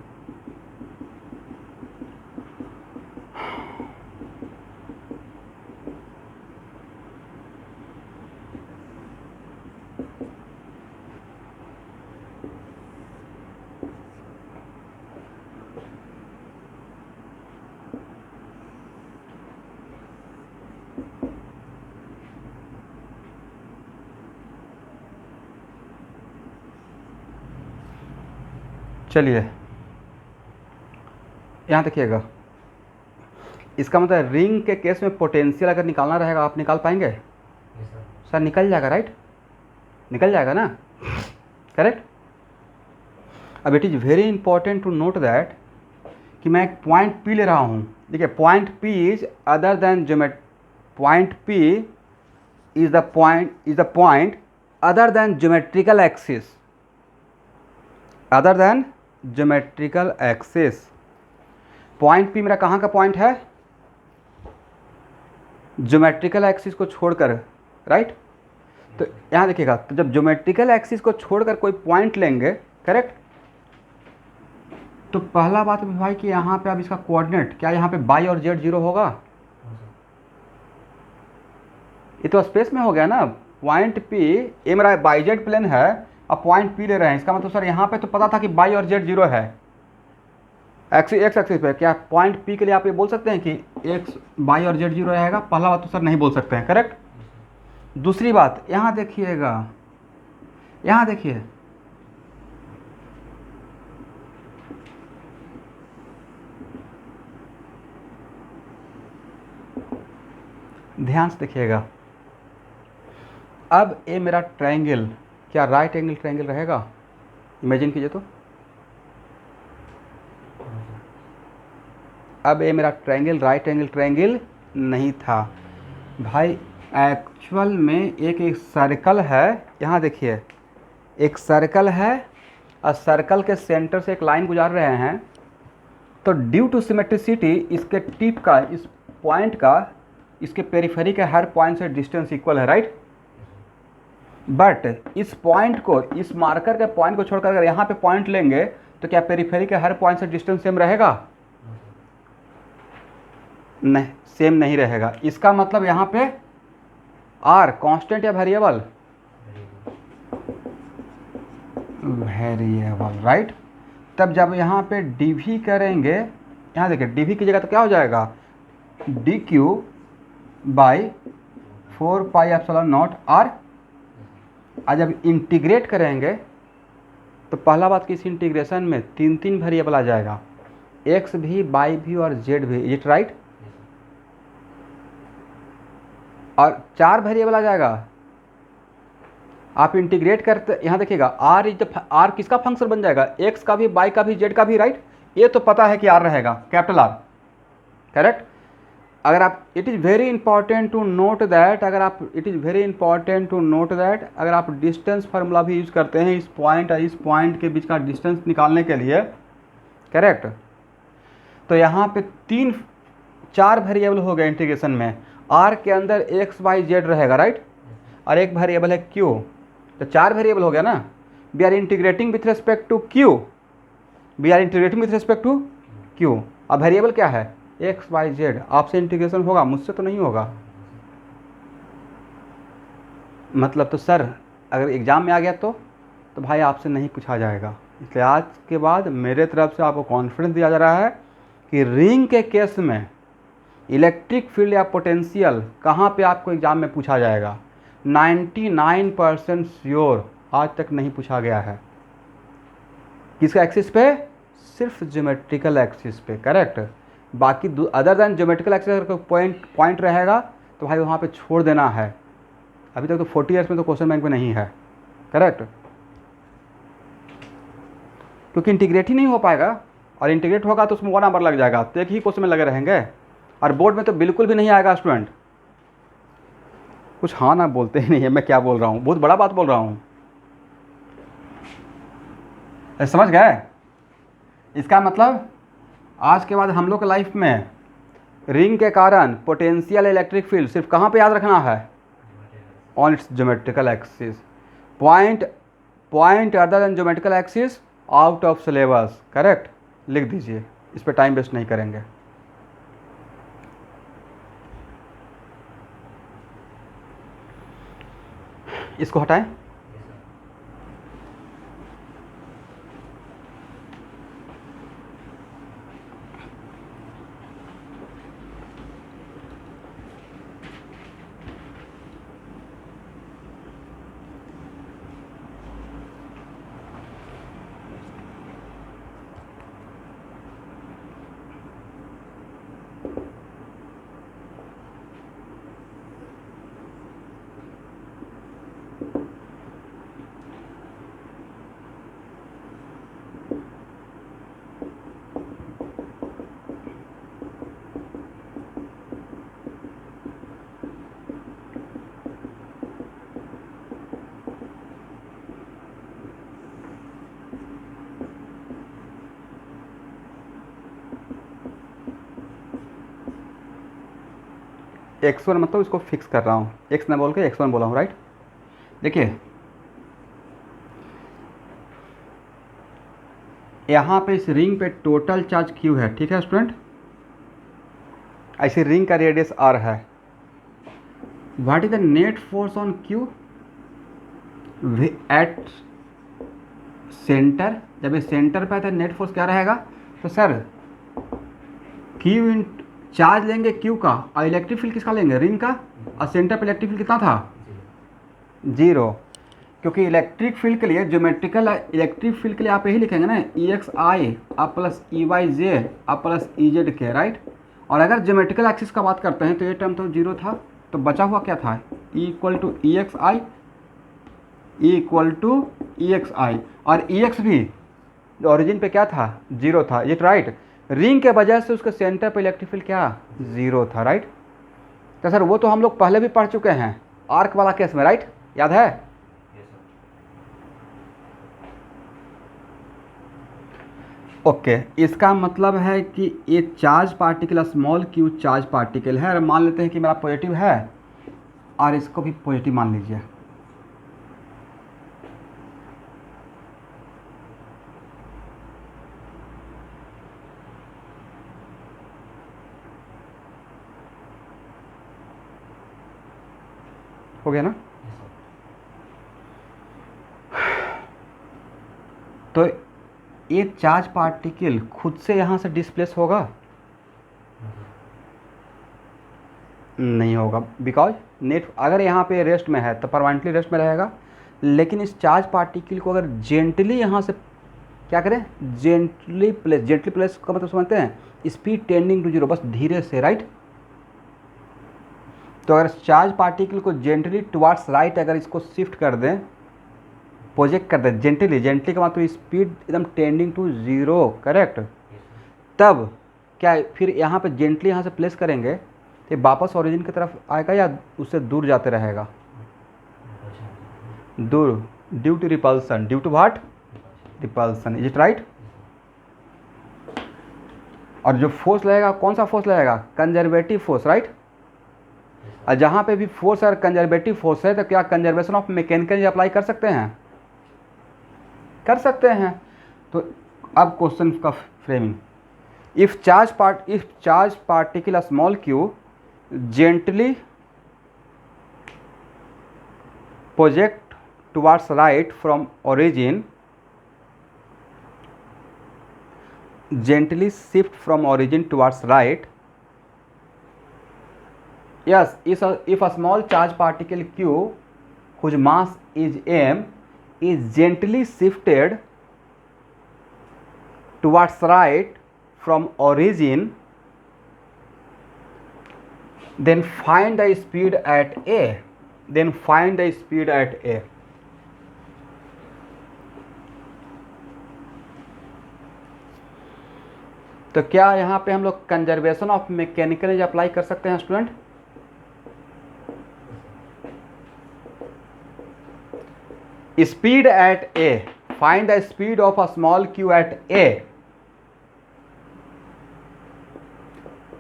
चलिए यहाँ देखिएगा, इसका मतलब रिंग के केस में पोटेंशियल अगर निकालना रहेगा आप निकाल पाएंगे, सर निकल जाएगा, राइट निकल जाएगा ना, करेक्ट। अब it is very important to note that कि मैं एक पॉइंट पी ले रहा हूँ। देखिए point P is other than point P is the point other than geometrical axis, other than geometrical axis. Point P मेरा कहाँ का पॉइंट है, ज्योमेट्रिकल एक्सिस को छोड़कर, राइट। तो यहाँ देखिएगा, तो जब ज्योमेट्रिकल एक्सिस को छोड़कर कोई पॉइंट लेंगे, करेक्ट, तो पहला बात है भाई कि यहाँ पे अब इसका कोऑर्डिनेट क्या, यहाँ पे बाई और जेड जीरो होगा, ये तो स्पेस में हो गया ना। पॉइंट पी ये मेरा बाई जेड प्लेन है, अब पॉइंट पी ले रहे हैं, इसका मतलब सर यहाँ पे तो पता था कि बाई और जेड जीरो है, एक्स एक्सिस पे। क्या पॉइंट पी के लिए आप ये बोल सकते हैं कि एक्स बाई और जेड जीरो रहेगा, पहला बात तो सर नहीं बोल सकते हैं, करेक्ट। दूसरी बात यहाँ देखिएगा, यहाँ देखिए ध्यान से देखिएगा, अब ये मेरा ट्रायंगल क्या राइट एंगल ट्रायंगल रहेगा, इमेजिन कीजिए तो अब ये मेरा ट्रायंगल राइट एंगल ट्रायंगल नहीं था भाई। एक्चुअल में एक सर्कल है, यहाँ देखिए एक सर्कल है और सर्कल के सेंटर से एक लाइन गुजार रहे हैं, तो ड्यू टू सिमेट्रिसिटी इसके टिप का, इस पॉइंट का, इसके पेरिफेरी के हर पॉइंट से डिस्टेंस इक्वल है, राइट। बट इस पॉइंट को, इस मार्कर के पॉइंट को छोड़कर अगर यहाँ पे पॉइंट लेंगे तो क्या पेरिफेरी के हर पॉइंट से डिस्टेंस सेम रहेगा? नहीं, सेम नहीं रहेगा। इसका मतलब यहाँ पे आर कांस्टेंट या वेरिएबल? Variable, right. तब जब यहाँ पे डीवी करेंगे, यहाँ देखिए डीवी की जगह तो क्या हो जाएगा, डी क्यू बाई 4πε0 आर। आज जब इंटीग्रेट करेंगे तो पहला बात कि इस इंटीग्रेशन में तीन तीन वेरिएबल आ जाएगा, एक्स भी, वाई भी और जेड भी, इज इट राइट? और चार वेरिएबल आ जाएगा। आप इंटीग्रेट करते, यहाँ देखिएगा आर इज द, आर किसका फंक्शन बन जाएगा, एक्स का भी, वाई का भी, जेड का भी, राइट। ये तो पता है कि आर रहेगा, कैपिटल आर, करेक्ट। अगर आप, it is very important to note that, अगर आप, it is very important to note that, अगर आप डिस्टेंस फार्मूला भी यूज़ करते हैं इस पॉइंट और इस पॉइंट के बीच का डिस्टेंस निकालने के लिए, करेक्ट, तो यहाँ पे चार वेरिएबल हो गए इंटीग्रेशन में। आर के अंदर एक्स वाई जेड रहेगा, राइट, और एक वेरिएबल है क्यू, तो चार वेरिएबल हो गया ना। We are integrating with respect to Q, we are integrating with respect to Q. अब वेरिएबल क्या है, एक्स वाई जेड। आपसे इंटीग्रेशन होगा, मुझसे तो नहीं होगा। मतलब तो सर अगर एग्ज़ाम में आ गया तो भाई आपसे नहीं पूछा जाएगा। इसलिए आज के बाद मेरे तरफ से आपको कॉन्फिडेंस दिया जा रहा है कि रिंग के केस में इलेक्ट्रिक फील्ड या पोटेंशियल कहाँ पे आपको एग्ज़ाम में पूछा जाएगा। 99% श्योर आज तक नहीं पूछा गया है। किसका एक्सिस पे? सिर्फ ज्योमेट्रिकल एक्सिस पे, करेक्ट। बाकी अदर दैन ज्योमेट्रिकल एक्सिस अगर कोई पॉइंट रहेगा तो भाई वहाँ पे छोड़ देना है। अभी तक तो 40 ईयर्स में तो क्वेश्चन बैंक में नहीं है, करेक्ट, क्योंकि इंटीग्रेट ही नहीं हो पाएगा, और इंटीग्रेट होगा तो उसमें 1 नंबर लग जाएगा, तो एक ही क्वेश्चन में लगे रहेंगे, और बोर्ड में तो बिल्कुल भी नहीं आएगा। स्टूडेंट कुछ हाँ ना बोलते ही नहीं है, मैं क्या बोल रहा हूँ, बहुत बड़ा बात बोल रहा हूँ, समझ गए? इसका मतलब आज के बाद हम लोग के लाइफ में रिंग के कारण पोटेंशियल इलेक्ट्रिक फील्ड सिर्फ कहाँ पे याद रखना है, on its geometrical axis. Point other than geometrical axis out of syllabus, correct, लिख दीजिए, इस पर टाइम वेस्ट नहीं करेंगे। इसको हटाएं। x1 मतलब इसको फिक्स कर रहा हूँ, x ना बोल के x1 बोला हूँ, राइट। देखिए यहाँ पे इस रिंग पे टोटल चार्ज q है, ठीक है स्टूडेंट। ऐसी रिंग का रेडियस r है। What is the net force on q at centre? जब ये सेंटर पे है तो नेट फोर्स क्या रहेगा? तो सर q इन चार्ज लेंगे q का, और इलेक्ट्रिक फील्ड किसका लेंगे, रिंग का, और सेंटर पे इलेक्ट्रिक फील्ड कितना था, 0। क्योंकि इलेक्ट्रिक फील्ड के लिए, ज्योमेट्रिकल इलेक्ट्रिक फील्ड के लिए आप यही लिखेंगे ना, EXI आप प्लस EYJ आप प्लस EZ के, राइट। और अगर ज्योमेट्रिकल एक्सिस का बात करते हैं तो ये टर्म तो 0 था, तो बचा हुआ क्या था, E equal to EXI, E equal to EXI, और EX भी ओरिजिन पे क्या था, 0 था, ये राइट। रिंग के वजह से उसके सेंटर पे इलेक्ट्रिक फील्ड क्या 0 था, राइट। तो सर वो तो हम लोग पहले भी पढ़ चुके हैं आर्क वाला केस में, राइट, याद है। ओके इसका मतलब है कि ये charge particle small Q charge particle है, और मान लेते हैं कि मेरा पॉजिटिव है और इसको भी पॉजिटिव मान लीजिए। हो गया ना। तो ये चार्ज पार्टिकल खुद से यहाँ से डिस्प्लेस होगा, नहीं होगा, बिकॉज नेट अगर यहाँ पे रेस्ट में है तो परमानेंटली रेस्ट में रहेगा। लेकिन इस चार्ज पार्टिकल को अगर जेंटली यहाँ से क्या करें, जेंटली प्लेस का मतलब समझते हैं, स्पीड टेंडिंग टू 0, बस धीरे से, राइट। तो अगर चार्ज पार्टिकल को जेंटली टुवार्ड्स राइट अगर इसको शिफ्ट कर दें, प्रोजेक्ट कर दें जेंटली का मतलब स्पीड एकदम टेंडिंग टू 0, करेक्ट। तब क्या फिर यहाँ पे जेंटली यहाँ से प्लेस करेंगे तो वापस ओरिजिन की तरफ आएगा या उससे दूर जाते रहेगा, दूर, due to repulsion, due to what, repulsion, is it right. और जो फोर्स लगेगा कौन सा फोर्स लगेगा, कंजर्वेटिव फोर्स, राइट। और जहाँ पे भी फोर्स और कंजर्वेटिव फोर्स है तो क्या कंजर्वेशन ऑफ मैकेनिकल अप्लाई कर सकते हैं, कर सकते हैं। तो अब क्वेश्चन का framing, if charge particle small Q gently project towards right from origin, gently shift from origin towards right. Yes, if a small charge particle q whose mass is m is gently shifted towards right from origin, then find the speed at a. Then find the speed at a. तो क्या यहाँ पे हम लोग conservation of mechanical energy apply कर सकते हैं student. Speed at A, find the speed of a small q at A,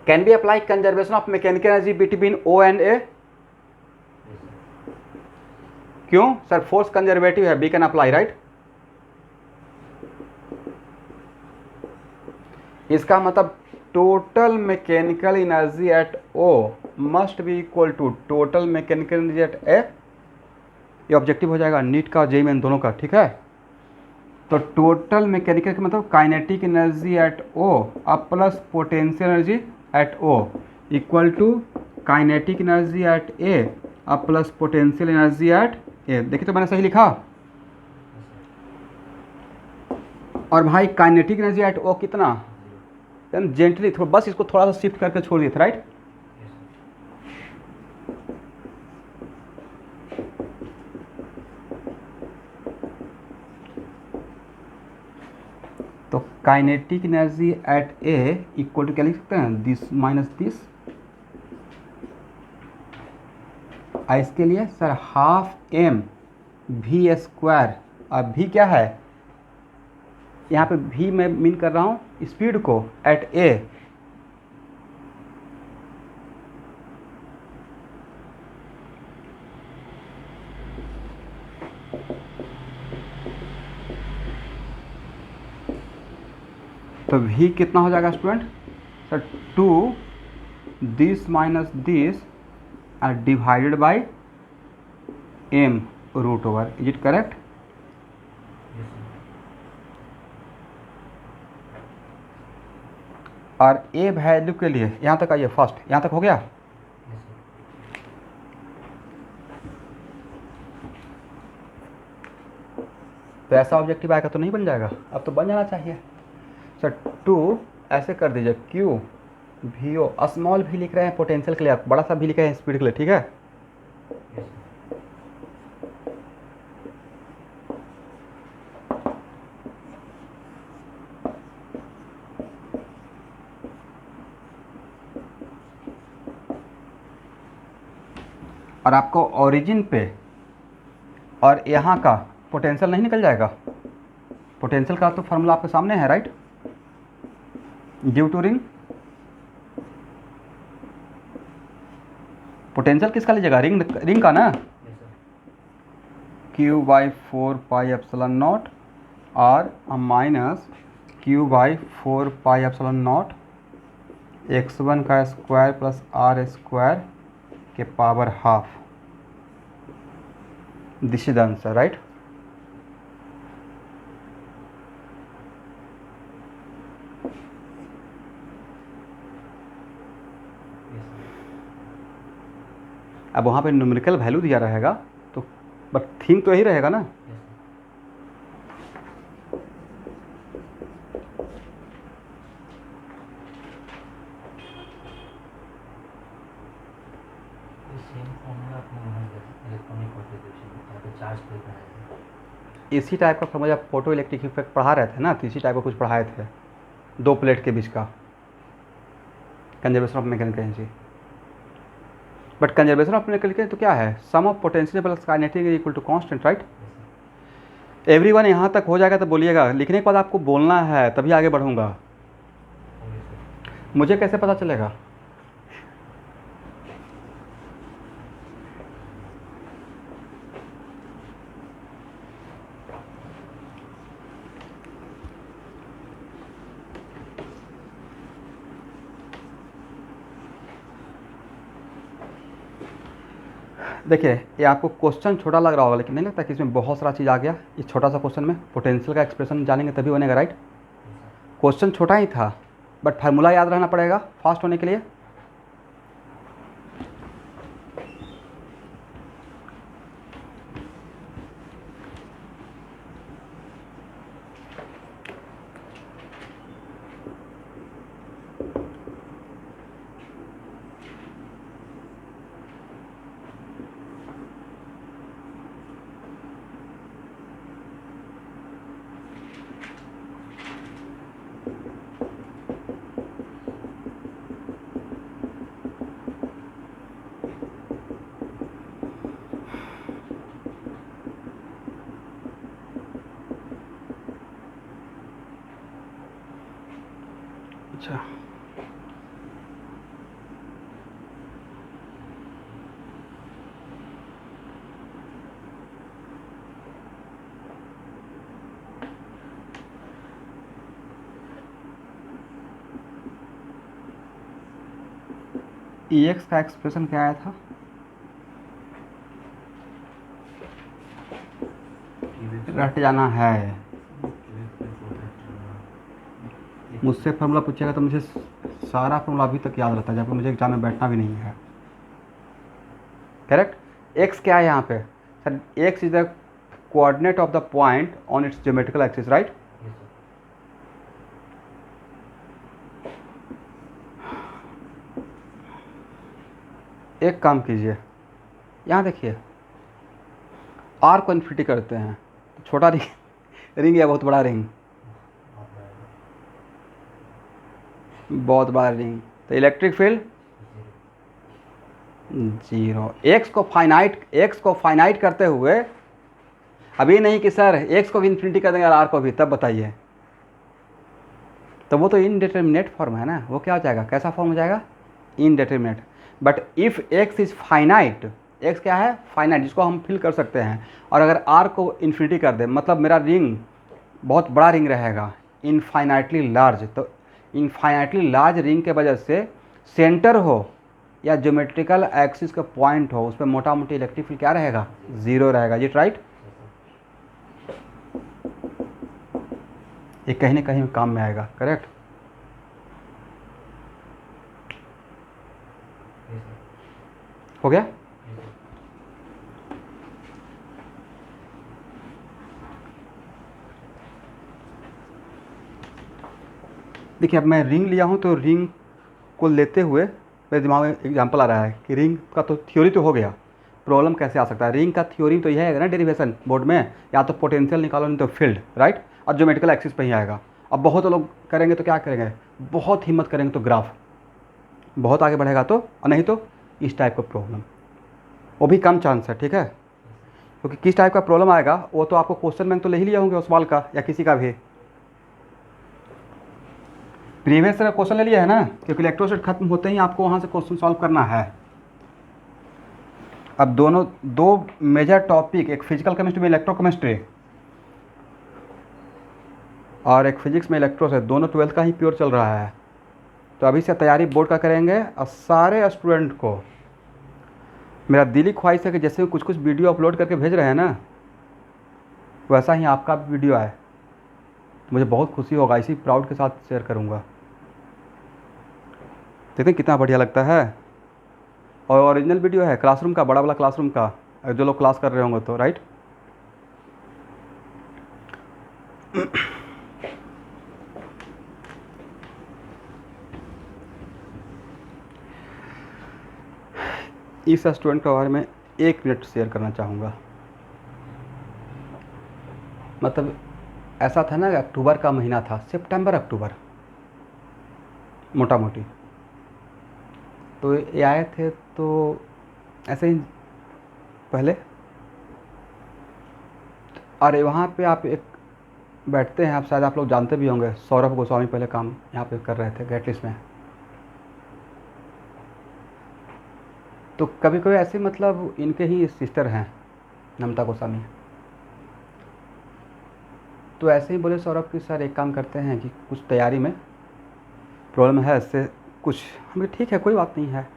can be apply conservation of mechanical energy between O and A. क्यों सर, फोर्स कंजर्वेटिव है, बी कैन अप्लाई, राइट। इसका मतलब total mechanical energy at O must be equal to total mechanical energy at A. ये ऑब्जेक्टिव हो जाएगा नीट का और जेईई मेन दोनों का, ठीक है। तो टोटल मैकेनिकल का मतलब काइनेटिक एनर्जी एट ओ अब plus potential energy at O equal to kinetic energy at A अब plus potential energy at A. देखिए तो मैंने सही लिखा। और भाई काइनेटिक एनर्जी एट ओ कितना, जेंटली थोड़ा बस इसको थोड़ा सा शिफ्ट करके छोड़ दिए थे, राइट। तो kinetic energy at A equal to क्या लिख सकते हैं, दिस माइनस दिस। इसके लिए sir half M V square. अब भी क्या है यहाँ पे, भी मैं मीन कर रहा हूँ स्पीड को एट ए। तो भी कितना हो जाएगा student, sir 2 this minus this R divided by M root over, is it correct. और ए वैल्यू के लिए यहाँ तक आइए, फर्स्ट यहाँ तक हो गया। तो ऐसा ऑब्जेक्टिव आएगा तो नहीं बन जाएगा, अब तो बन जाना चाहिए। सर 2 ऐसे कर दीजिए क्यू वी ओ, स्मॉल भी लिख रहे हैं पोटेंशियल के लिए, बड़ा सा भी लिखा है स्पीड के लिए, ठीक है। और आपको ओरिजिन पे और यहाँ का पोटेंशियल नहीं निकल जाएगा। पोटेंशियल का तो फार्मूला आपके सामने है, right. Due to ring, potential किसका लीजिएगा, रिंग का ना, Q बाई 4πε0 और माइनस Q/4πε0 x1 का स्क्वायर प्लस r स्क्वायर के power half. This is the answer, right. अब वहाँ पे न्यूमेरिकल वैल्यू दिया रहेगा तो बट थिंग तो यही रहेगा ना। इसी टाइप का फॉर्मूला फोटो इलेक्ट्रिक इफेक्ट पढ़ा रहे थे ना, तो इसी टाइप का कुछ पढ़ाए थे, दो प्लेट के बीच का conservation of mechanical energy. But conservation of mechanical तो क्या है, sum of potential plus kinetic is equal to constant, right. Everyone यहाँ तक हो जाएगा तो बोलिएगा, लिखने के बाद आपको बोलना है तभी आगे बढ़ूंगा। मुझे कैसे पता चलेगा? देखिए, ये आपको क्वेश्चन छोटा लग रहा होगा, लेकिन नहीं लगता कि इसमें बहुत सारा चीज़ आ गया। इस छोटा सा क्वेश्चन में पोटेंशियल का एक्सप्रेशन जानेंगे तभी बनेगा, राइट। क्वेश्चन छोटा ही था बट फार्मूला याद रहना पड़ेगा फास्ट होने के लिए। अच्छा, EX का एक्सप्रेशन क्या आया था? रट जाना है, मुझसे फार्मूला पूछेगा तो मुझे सारा फार्मूला अभी तक याद रहता है, जबकि मुझे एग्जाम में बैठना भी नहीं है। करेक्ट। एक्स क्या है यहाँ पे sir? X is the coordinate of the point on its geometrical axis, right. एक काम कीजिए, यहाँ देखिए, आर को इन्फिनिटी करते हैं तो छोटा रिंग या बहुत बड़ा रिंग? बहुत बड़ा रिंग, तो इलेक्ट्रिक फील्ड जीरो। एक्स को फाइनाइट करते हुए, अभी नहीं कि सर एक्स को भी इन्फिनिटी कर देंगे और आर को भी, तब बताइए। तो वो तो इनडिटर्मिनेट फॉर्म है ना, वो क्या हो जाएगा, कैसा फॉर्म हो जाएगा, indeterminate. But if x is finite, x क्या है, फाइनाइट, जिसको हम फिल कर सकते हैं, और अगर आर को इन्फिनिटी कर दे, मतलब मेरा रिंग बहुत बड़ा रिंग रहेगा, इनफाइनाइटली लार्ज। तो इनफाइनाइटली लार्ज रिंग के वजह से सेंटर हो या ज्योमेट्रिकल एक्सिस का पॉइंट हो, उस पर मोटा मोटी इलेक्ट्रिक फील्ड क्या रहेगा, जीरो रहेगा। जी राइट, ये कहीं ना कहीं काम में आएगा। करेक्ट। हो गया। देखिए, अब मैं रिंग लिया हूँ तो रिंग को लेते हुए मेरे दिमाग में एग्जांपल आ रहा है कि रिंग का तो थ्योरी तो हो गया, प्रॉब्लम कैसे आ सकता है। रिंग का थ्योरी तो यह है ना, डेरिवेशन बोर्ड में, या तो पोटेंशियल निकालो नहीं तो फील्ड, राइट, और ज्योमेट्रिकल एक्सिस पे ही आएगा। अब बहुत लोग करेंगे तो क्या करेंगे, बहुत हिम्मत करेंगे तो ग्राफ, बहुत आगे बढ़ेगा तो, और नहीं तो इस टाइप का प्रॉब्लम। वो भी कम चांस है, ठीक है, क्योंकि किस टाइप का प्रॉब्लम आएगा वो तो आपको क्वेश्चन बैंक तो ले ही लिया होंगे उस सवाल का, या किसी का भी प्रीवियस का क्वेश्चन ले लिया है ना, क्योंकि इलेक्ट्रोस्टैट खत्म होते ही आपको वहाँ से क्वेश्चन सॉल्व करना है। अब दोनों दो मेजर टॉपिक, एक फिजिकल केमिस्ट्री में इलेक्ट्रोकेमिस्ट्री और एक फिजिक्स में इलेक्ट्रोस्टैट, दोनों 12th का ही प्योर चल रहा है। तो अभी से तैयारी बोर्ड का करेंगे और सारे स्टूडेंट को मेरा दिली ख्वाहिश है कि जैसे कुछ कुछ वीडियो अपलोड करके भेज रहे हैं ना, वैसा ही आपका वीडियो आए तो मुझे बहुत खुशी होगा, इसी प्राउड के साथ शेयर करूँगा। देखते हैं कितना बढ़िया लगता है। और ओरिजिनल वीडियो है क्लासरूम का, बड़ा वाला क्लासरूम का, जो लोग क्लास कर रहे होंगे तो, राइट। इस स्टूडेंट के बारे में 1 मिनट शेयर करना चाहूँगा। मतलब ऐसा था ना, अक्टूबर का महीना था, सितंबर अक्टूबर मोटा मोटी, तो ये आए थे तो ऐसे ही पहले, अरे वहाँ पे आप एक बैठते हैं, आप शायद आप लोग जानते भी होंगे, सौरभ गोस्वामी पहले काम यहाँ पे कर रहे थे गेटलिस्ट में। तो कभी कभी ऐसे मतलब इनके ही सिस्टर हैं नमता गोस्वामी, तो ऐसे ही बोले सौरभ कि सर एक काम करते हैं कि कुछ तैयारी में प्रॉब्लम है, इससे कुछ, हमें ठीक है कोई बात नहीं है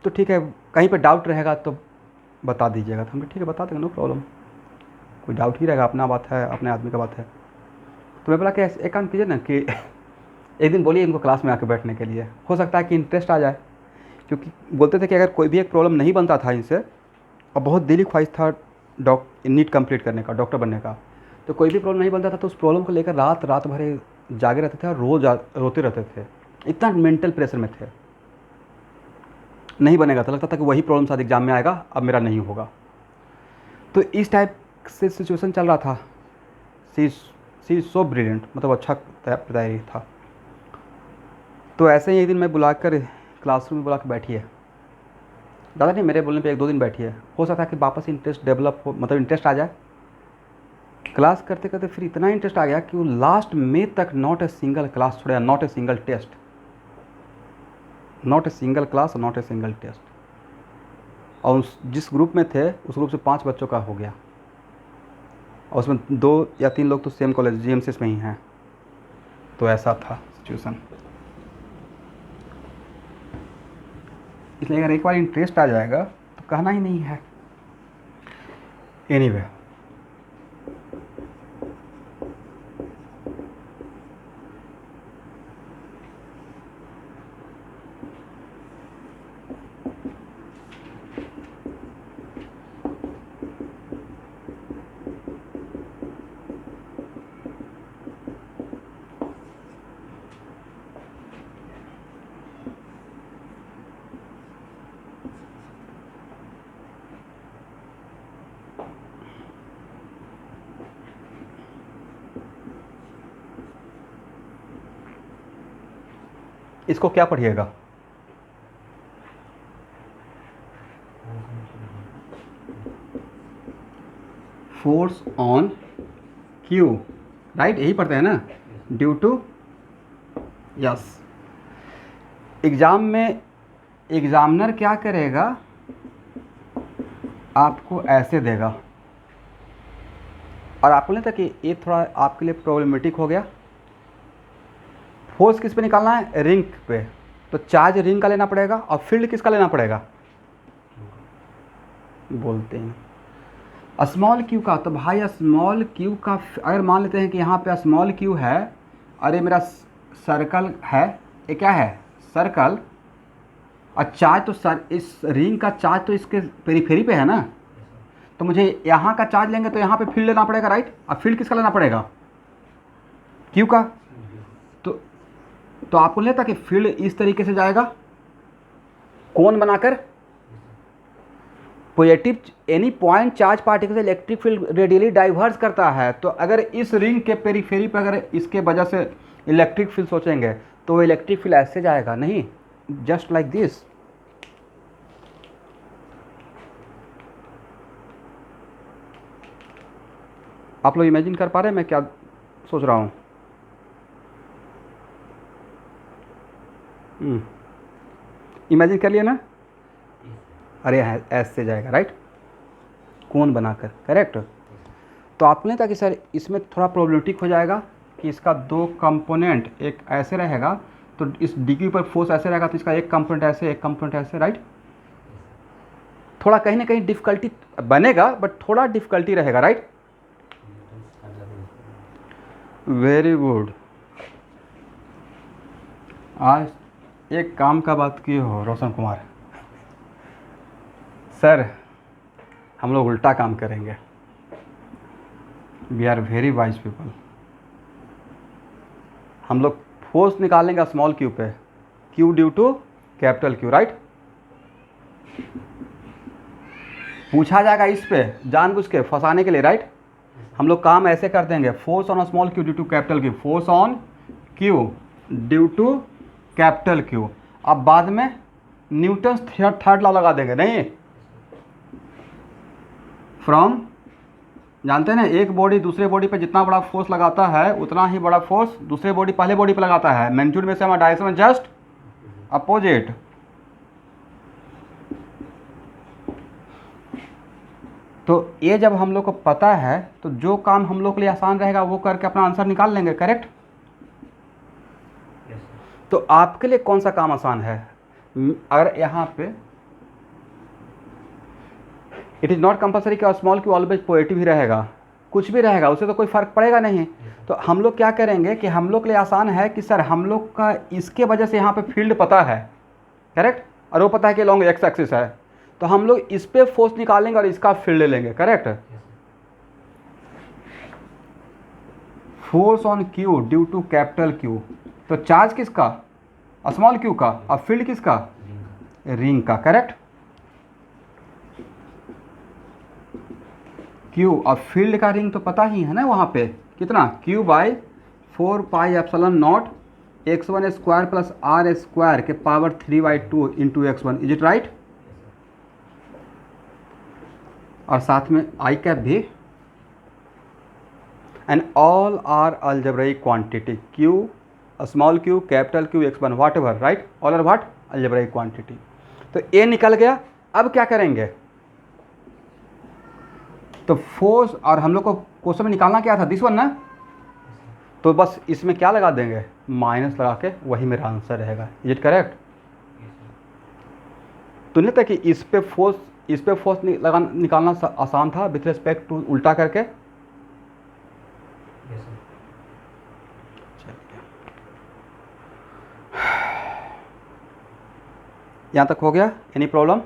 तो ठीक है, कहीं पे डाउट रहेगा तो बता दीजिएगा। तो हमें ठीक है बता देंगे, नो प्रॉब्लम, कोई डाउट ही रहेगा, अपना बात है, अपने आदमी का बात है। तो मैं बोला कि एक काम कीजिए ना कि एक दिन बोलिए इनको क्लास में आके बैठने के लिए, हो सकता है कि इंटरेस्ट आ जाए, क्योंकि बोलते थे कि अगर कोई भी एक प्रॉब्लम नहीं बनता था इनसे, और बहुत दिली ख्वाहिश था नीट कंप्लीट करने का, डॉक्टर बनने का, तो कोई भी प्रॉब्लम नहीं बनता था तो उस प्रॉब्लम को लेकर रात भर जागे रहते थे और रोज़ रोते रहते थे, इतना मेंटल प्रेशर में थे। नहीं बनेगा तो लगता था कि वही प्रॉब्लम शायद एग्जाम में आएगा, अब मेरा नहीं होगा। तो इस टाइप से सिचुएशन चल रहा था। सी सो ब्रिलियंट, मतलब अच्छा तैयारी था। तो ऐसे ही एक दिन मैं बुलाकर क्लासरूम में बुला के बैठी है, ज़्यादा नहीं, मेरे बोलने पे 1-2 दिन बैठी है, हो सकता है कि वापस इंटरेस्ट डेवलप हो, मतलब इंटरेस्ट आ जाए। क्लास करते करते फिर इतना इंटरेस्ट आ गया कि वो लास्ट में तक नॉट ए सिंगल क्लास छोड़ा, not a single test, not a single class, not a single test. और जिस ग्रुप में थे उस ग्रुप से 5 बच्चों का हो गया, और उसमें 2 या 3 लोग तो सेम कॉलेज GMCS में ही हैं। तो ऐसा था सिचुएशन। इसलिए अगर एक बार इंटरेस्ट आ जाएगा तो कहना ही नहीं है। एनीवे इसको क्या पढ़िएगा, फोर्स ऑन क्यू, राइट, यही पढ़ते हैं ना, ड्यू टू, यस। एग्ज़ाम में एग्जामिनर क्या करेगा, आपको ऐसे देगा, और आपको नहीं था कि ये थोड़ा आपके लिए प्रॉब्लमेटिक हो गया। फोर्स किस पे निकालना है, रिंग पे, तो चार्ज रिंग का लेना पड़ेगा, और फील्ड किसका लेना पड़ेगा, बोलते हैं स्मॉल क्यू का। तो भाई स्मॉल क्यू का अगर मान लेते हैं कि यहाँ पे स्मॉल क्यू है, अरे मेरा सर्कल है, ये क्या है, सर्कल, और चार्ज तो इस रिंग का चार्ज तो इसके पेरीफेरी पे है ना, तो मुझे यहाँ का चार्ज लेंगे तो यहाँ पे फील्ड लेना पड़ेगा, राइट। और फील्ड किसका लेना पड़ेगा, क्यू का। तो आपको लेता कि फील्ड इस तरीके से जाएगा, कोन बनाकर, positive any point charge particle से इलेक्ट्रिक फील्ड रेडियली डाइवर्स करता है। तो अगर इस रिंग के पेरीफेरी पर अगर इसके वजह से इलेक्ट्रिक फील्ड सोचेंगे तो वो इलेक्ट्रिक फील्ड ऐसे जाएगा, नहीं, जस्ट लाइक दिस, आप लोग इमेजिन कर पा रहे हैं मैं क्या सोच रहा हूँ? इमेजिन कर लिया ना? अरे ऐसे जाएगा, राइट, कोन बनाकर, करेक्ट। तो आपको नहीं था कि सर इसमें थोड़ा प्रॉब्लमेटिक हो जाएगा कि इसका दो कंपोनेंट, एक ऐसे रहेगा तो इस डी पर फोर्स ऐसे रहेगा, तो इसका एक कंपोनेंट ऐसे, एक कंपोनेंट ऐसे, राइट। थोड़ा कहीं ना कहीं डिफ़िकल्टी बनेगा, बट थोड़ा डिफ़िकल्टी रहेगा, राइट। Very good. आज एक काम का बात किए हो रोशन कुमार सर, हम लोग उल्टा काम करेंगे। We are very wise people. हम लोग फोर्स निकालेंगे स्मॉल क्यू पे, Q due to capital Q, right. पूछा जाएगा इस पे जानबूझ के फंसाने के लिए, राइट। हम लोग काम ऐसे कर देंगे, force on small Q due to capital Q, force on Q due to capital Q. अब बाद में न्यूटन थर्ड लॉ लगा देंगे, नहीं, फ्रॉम, जानते हैं ना, एक बॉडी दूसरे बॉडी पे जितना बड़ा फोर्स लगाता है उतना ही बड़ा फोर्स दूसरे बॉडी पहले बॉडी पे लगाता है। मैग्नीट्यूड में से हमारा डायरेक्शन में जस्ट अपोजिट। तो ये जब हम लोग को पता है तो जो काम हम लोग के लिए आसान रहेगा वो करके अपना आंसर निकाल लेंगे, करेक्ट। तो आपके लिए कौन सा काम आसान है? अगर यहाँ पे इट इज़ नॉट कंपल्सरी कि स्मॉल क्यू ऑलवेज पॉजिटिव ही रहेगा, कुछ भी रहेगा, उससे तो कोई फ़र्क पड़ेगा नहीं। तो हम लोग क्या करेंगे कि हम लोग के लिए आसान है कि सर हम लोग का इसके वजह से यहाँ पे फील्ड पता है, करेक्ट, और वो पता है कि लॉन्ग एक्स एक्सिस है, तो हम लोग इस पे फोर्स निकालेंगे और इसका फील्ड ले लेंगे, correct. Force on Q due to capital q, तो चार्ज किसका? स्मॉल क्यू का, और फील्ड किसका? रिंग का, करेक्ट। क्यू और फील्ड का रिंग तो पता ही है ना, वहाँ पे कितना, q by 4 pi epsilon naught x1 square plus r square के power 3/2 into x1, is it right. और साथ में आई कैप भी, and all are algebraic quantity, q small Q capital Q x1 whatever, right, all are what algebraic quantity. तो ए निकल गया। अब क्या करेंगे? तो फोर्स, और हम लोग को क्वेश्चन में निकालना क्या था, दिस वन ना, तो बस इसमें क्या लगा देंगे, माइनस लगा के, वही मेरा आंसर रहेगा, इज इट करेक्ट। तो नहीं था कि इस पे फोर्स निकालना आसान था विथ रिस्पेक्ट टू उल्टा करके। यहाँ तक हो गया, एनी प्रॉब्लम?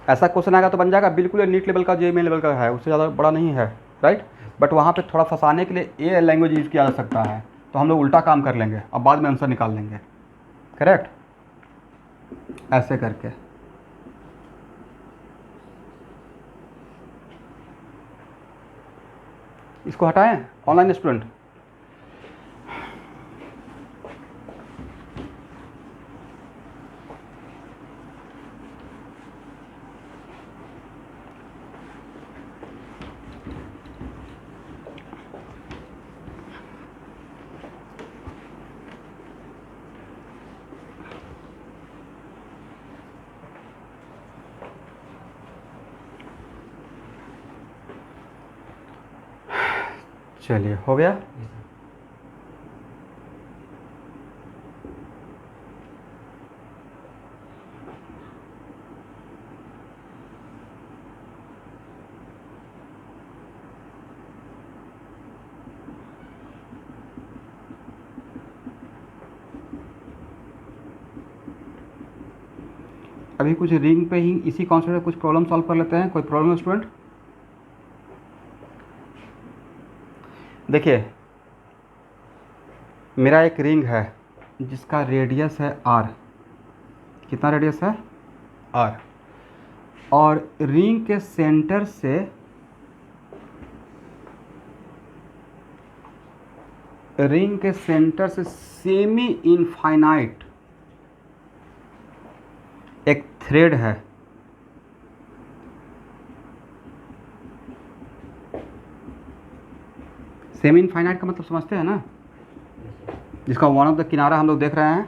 ऐसा क्वेश्चन आएगा तो बन जाएगा बिल्कुल नीट लेवल का, जे मेन लेवल का है, उससे ज़्यादा बड़ा नहीं है, राइट। बट वहाँ पे थोड़ा फंसाने के लिए ये लैंग्वेज यूज़ किया जा सकता है, तो हम लोग उल्टा काम कर लेंगे और बाद में आंसर निकाल लेंगे, करेक्ट, ऐसे करके। इसको हटाएं ऑनलाइन स्टूडेंट। चलिए, हो गया। अभी कुछ रिंग पे ही इसी कॉन्सेप्ट में कुछ प्रॉब्लम सॉल्व कर लेते हैं। कोई प्रॉब्लम है स्टूडेंट? देखिए, मेरा एक रिंग है जिसका रेडियस है r, कितना रेडियस है, r, और रिंग के सेंटर से सेमी इनफाइनाइट एक थ्रेड है, सेमी इनफाइनाइट का मतलब समझते हैं ना, जिसका वन ऑफ द किनारा हम लोग देख रहे हैं,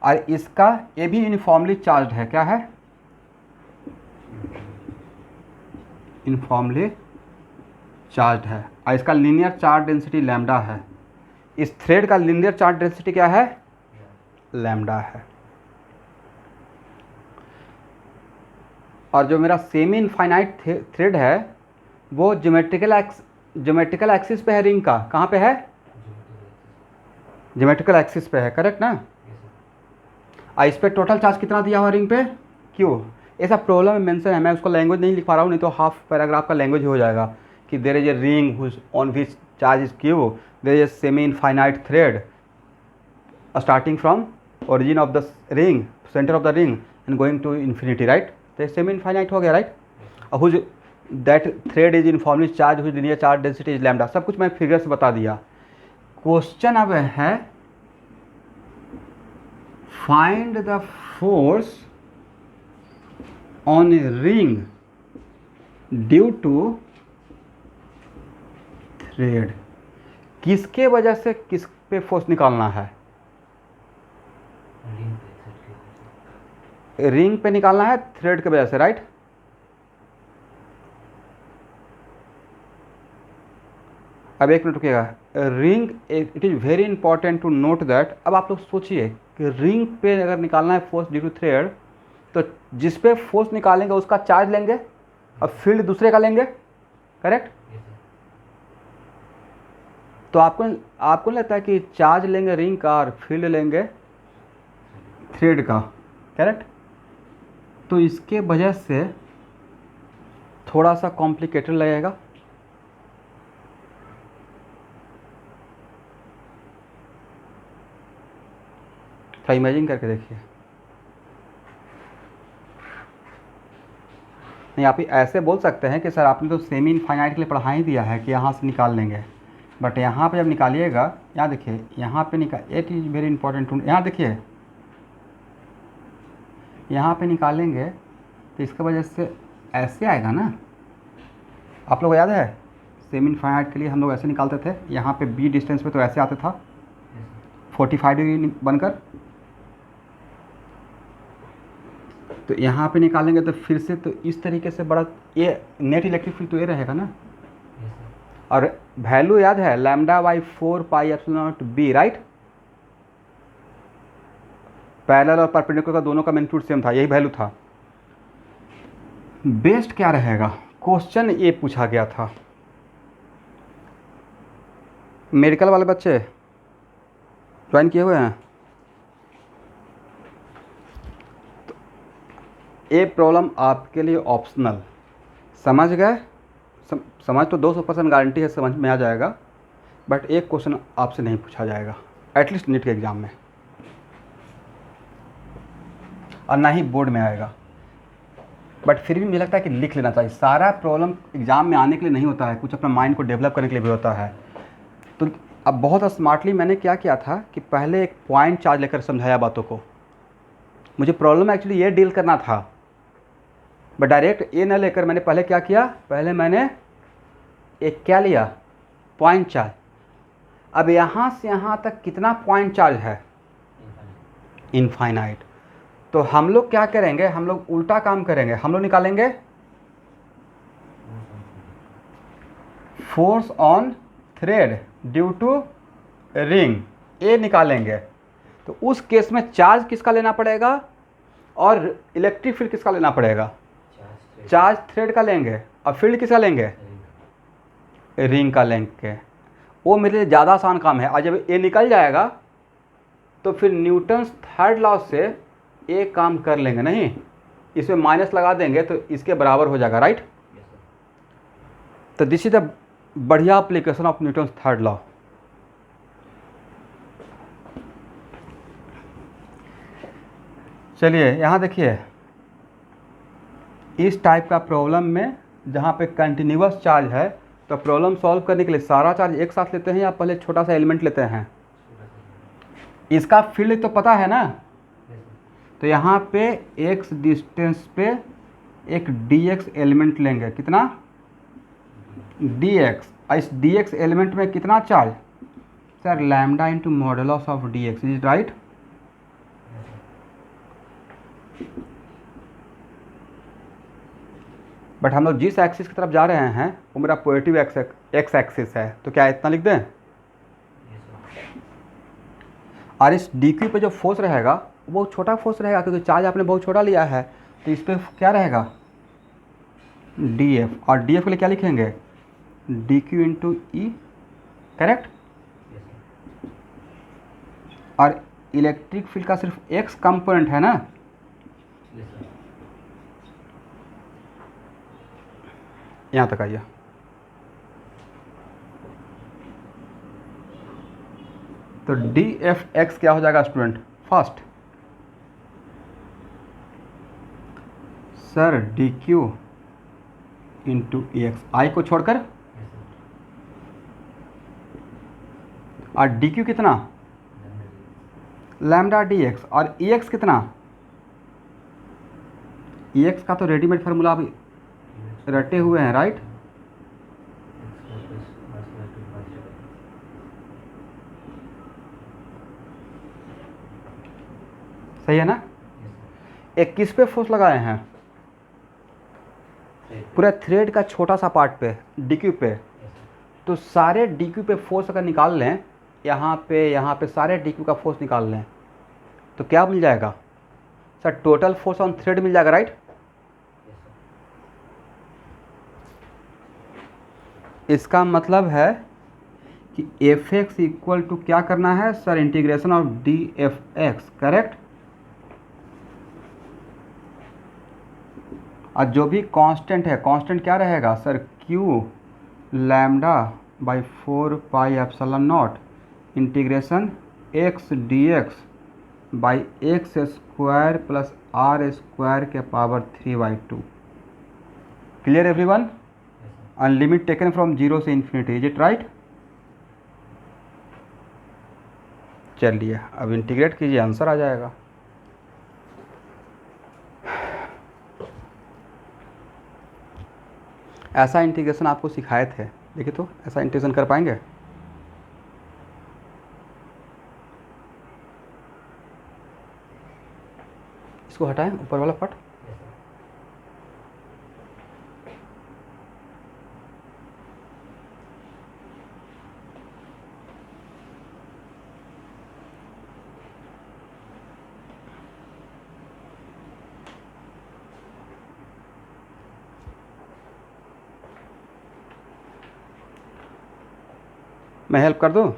और इसका ये भी यूनिफॉर्मली चार्ज है। क्या है? यूनिफॉर्मली चार्ज है, और इसका लीनियर चार्ज डेंसिटी लैम्डा है। इस थ्रेड का लीनियर चार्ज डेंसिटी क्या है? लैम्डा है। और जो मेरा सेमी इनफाइनाइट थ्रेड है वो ज्योमेट्रिकल एक्सिस पे है रिंग का। कहाँ पे है? ज्योमेट्रिकल एक्सिस पे है, करेक्ट ना? और इस पर टोटल चार्ज कितना दिया हुआ रिंग पे? क्यों? ऐसा प्रॉब्लम में मेंशन है, मैं उसको लैंग्वेज नहीं लिख पा रहा हूँ, नहीं तो हाफ पैराग्राफ का लैंग्वेज हो जाएगा कि there is a ring on which charge is Q, there is a semi infinite thread starting from origin of the ring, centre of the ring and going to infinity, right? तो सेमी इनफाइनाइट हो गया, राइट? और whose that thread is uniformly charge, whose linear charge density is lambda. सब कुछ मैं फिगर से बता दिया। क्वेश्चन अब है find the force on a ring due to thread. किसके वजह से किस पे फोर्स निकालना है? रिंग पे निकालना है, थ्रेड के वजह से, राइट? अब एक मिनट रुकिएगा। Ring, it is very important to note that. अब आप लोग सोचिए कि रिंग पे अगर निकालना है फोर्स ड्यू टू थ्रेड, तो जिस पे फोर्स निकालेंगे उसका चार्ज लेंगे और फील्ड दूसरे का लेंगे, करेक्ट? तो आपको लगता है कि चार्ज लेंगे रिंग का और फील्ड लेंगे थ्रेड का, करेक्ट? तो इसके वजह से थोड़ा सा कॉम्प्लिकेटेड लगेगा। थोड़ा इमेजिन करके देखिए। नहीं, आप ऐसे बोल सकते हैं कि सर आपने तो सेमी इनफाइनाइट के लिए पढ़ा ही दिया है कि यहाँ से निकाल लेंगे, बट यहाँ पे जब निकालिएगा, यहाँ देखिए, यहाँ पे it is very important to, यहाँ देखिए, यहाँ पे निकालेंगे तो इसकी वजह से ऐसे आएगा ना। आप लोग को याद है सेमी इनफाइनाइट के लिए हम लोग ऐसे निकालते थे, यहाँ पे बी डिस्टेंस पे तो ऐसे आते था 45 डिग्री बनकर। तो यहाँ पे निकालेंगे तो फिर से तो इस तरीके से बड़ा, ये नेट इलेक्ट्रिक फील्ड तो ये रहेगा ना। और वैल्यू याद है lambda by 4 pi epsilon not be, right? Parallel और परपेंडिकुलर का दोनों का मैग्नीट्यूड सेम था, यही वैल्यू था। बेस्ट क्या रहेगा? क्वेश्चन ये पूछा गया था। मेडिकल वाले बच्चे ज्वाइन किए हुए हैं? तो ये प्रॉब्लम आपके लिए ऑप्शनल, समझ गए? समझ तो 200% गारंटी है समझ में आ जाएगा, बट एक क्वेश्चन आपसे नहीं पूछा जाएगा एटलीस्ट नीट के एग्ज़ाम में, और ना ही बोर्ड में आएगा। बट फिर भी मुझे लगता है कि लिख लेना चाहिए। सारा प्रॉब्लम एग्ज़ाम में आने के लिए नहीं होता है, कुछ अपना माइंड को डेवलप करने के लिए भी होता है। तो अब बहुत स्मार्टली मैंने क्या किया था कि पहले एक पॉइंट चार्ज लेकर समझाया बातों को। मुझे प्रॉब्लम एक्चुअली ये डील करना था, बट डायरेक्ट ये न लेकर मैंने पहले क्या किया, पहले मैंने एक क्या लिया, पॉइंट चार्ज। अब यहाँ से यहाँ तक कितना पॉइंट चार्ज है? इनफाइनाइट। तो हम लोग क्या करेंगे, हम लोग उल्टा काम करेंगे। हम लोग निकालेंगे force on thread due to ring, ये निकालेंगे। तो उस केस में चार्ज किसका लेना पड़ेगा और इलेक्ट्रिक फील्ड किसका लेना पड़ेगा? चार्ज थ्रेड का लेंगे और फील्ड किसका लेंगे? रिंग का लेंगे। वो मेरे लिए ज़्यादा आसान काम है। और जब ये निकल जाएगा तो फिर न्यूटन्स थर्ड लॉ से एक काम कर लेंगे, नहीं इसमें माइनस लगा देंगे तो इसके बराबर हो जाएगा, राइट? तो दिस इज द बढ़िया application of Newton's third law. चलिए यहाँ देखिए, इस टाइप का प्रॉब्लम में जहाँ पे कंटिन्यूअस चार्ज है तो प्रॉब्लम सॉल्व करने के लिए सारा चार्ज एक साथ लेते हैं या पहले छोटा सा एलिमेंट लेते हैं? इसका फील्ड तो पता है ना, तो यहाँ पे x डिस्टेंस पे एक dx एलिमेंट लेंगे। कितना? dx। इस डी एक्स एलिमेंट में कितना charge? Sir lambda into modulus of D x, is right? But हम लोग जिस एक्सिस की तरफ जा रहे हैं वो मेरा पॉजिटिव एक्स एक्सिस है, तो क्या इतना लिख दें? और इस डी क्यू पे जो फोर्स रहेगा वो बहुत छोटा फोर्स रहेगा, क्योंकि चार्ज आपने बहुत छोटा लिया है, तो इस पर क्या रहेगा? D F. और डी एफ के लिए क्या लिखेंगे? डी क्यू इंटू ई, करेक्ट? और इलेक्ट्रिक फील्ड का सिर्फ एक्स कंपोनेंट है ना, यहाँ तक आइए। तो डी एफ एक्स क्या हो जाएगा student? First sir d q into e x, i को छोड़कर, और डी क्यू कितना? Lambda d x. और ई एक्स कितना? ई एक्स का तो रेडीमेड फार्मूला अभी रटे हुए हैं, राइट? सही है ना? एक किस पे फोर्स लगाए हैं? पूरे थ्रेड का छोटा सा पार्ट पे, डी क्यू पे। तो सारे डी क्यू पे फोर्स अगर निकाल लें, यहाँ पे सारे डी क्यू का फोर्स निकाल लें, तो क्या मिल जाएगा? Sir total force on thread मिल जाएगा, राइट? इसका मतलब है कि एफ एक्स इक्वल टू क्या करना है sir? Integration of d f x, correct? और जो भी कांस्टेंट है, कांस्टेंट क्या रहेगा sir? Q lambda by 4 pi epsilon naught integration x d x by x square plus are square के power 3/2। Clear everyone? and limit taken from 0 से infinity, is it right? चलिए अब इंटीग्रेट कीजिए, आंसर आ जाएगा। ऐसा इंटीग्रेशन आपको सिखाए थे, देखिए तो ऐसा इंटीग्रेशन कर पाएंगे? इसको हटाएं, ऊपर वाला पार्ट। मैं हेल्प कर दूँ?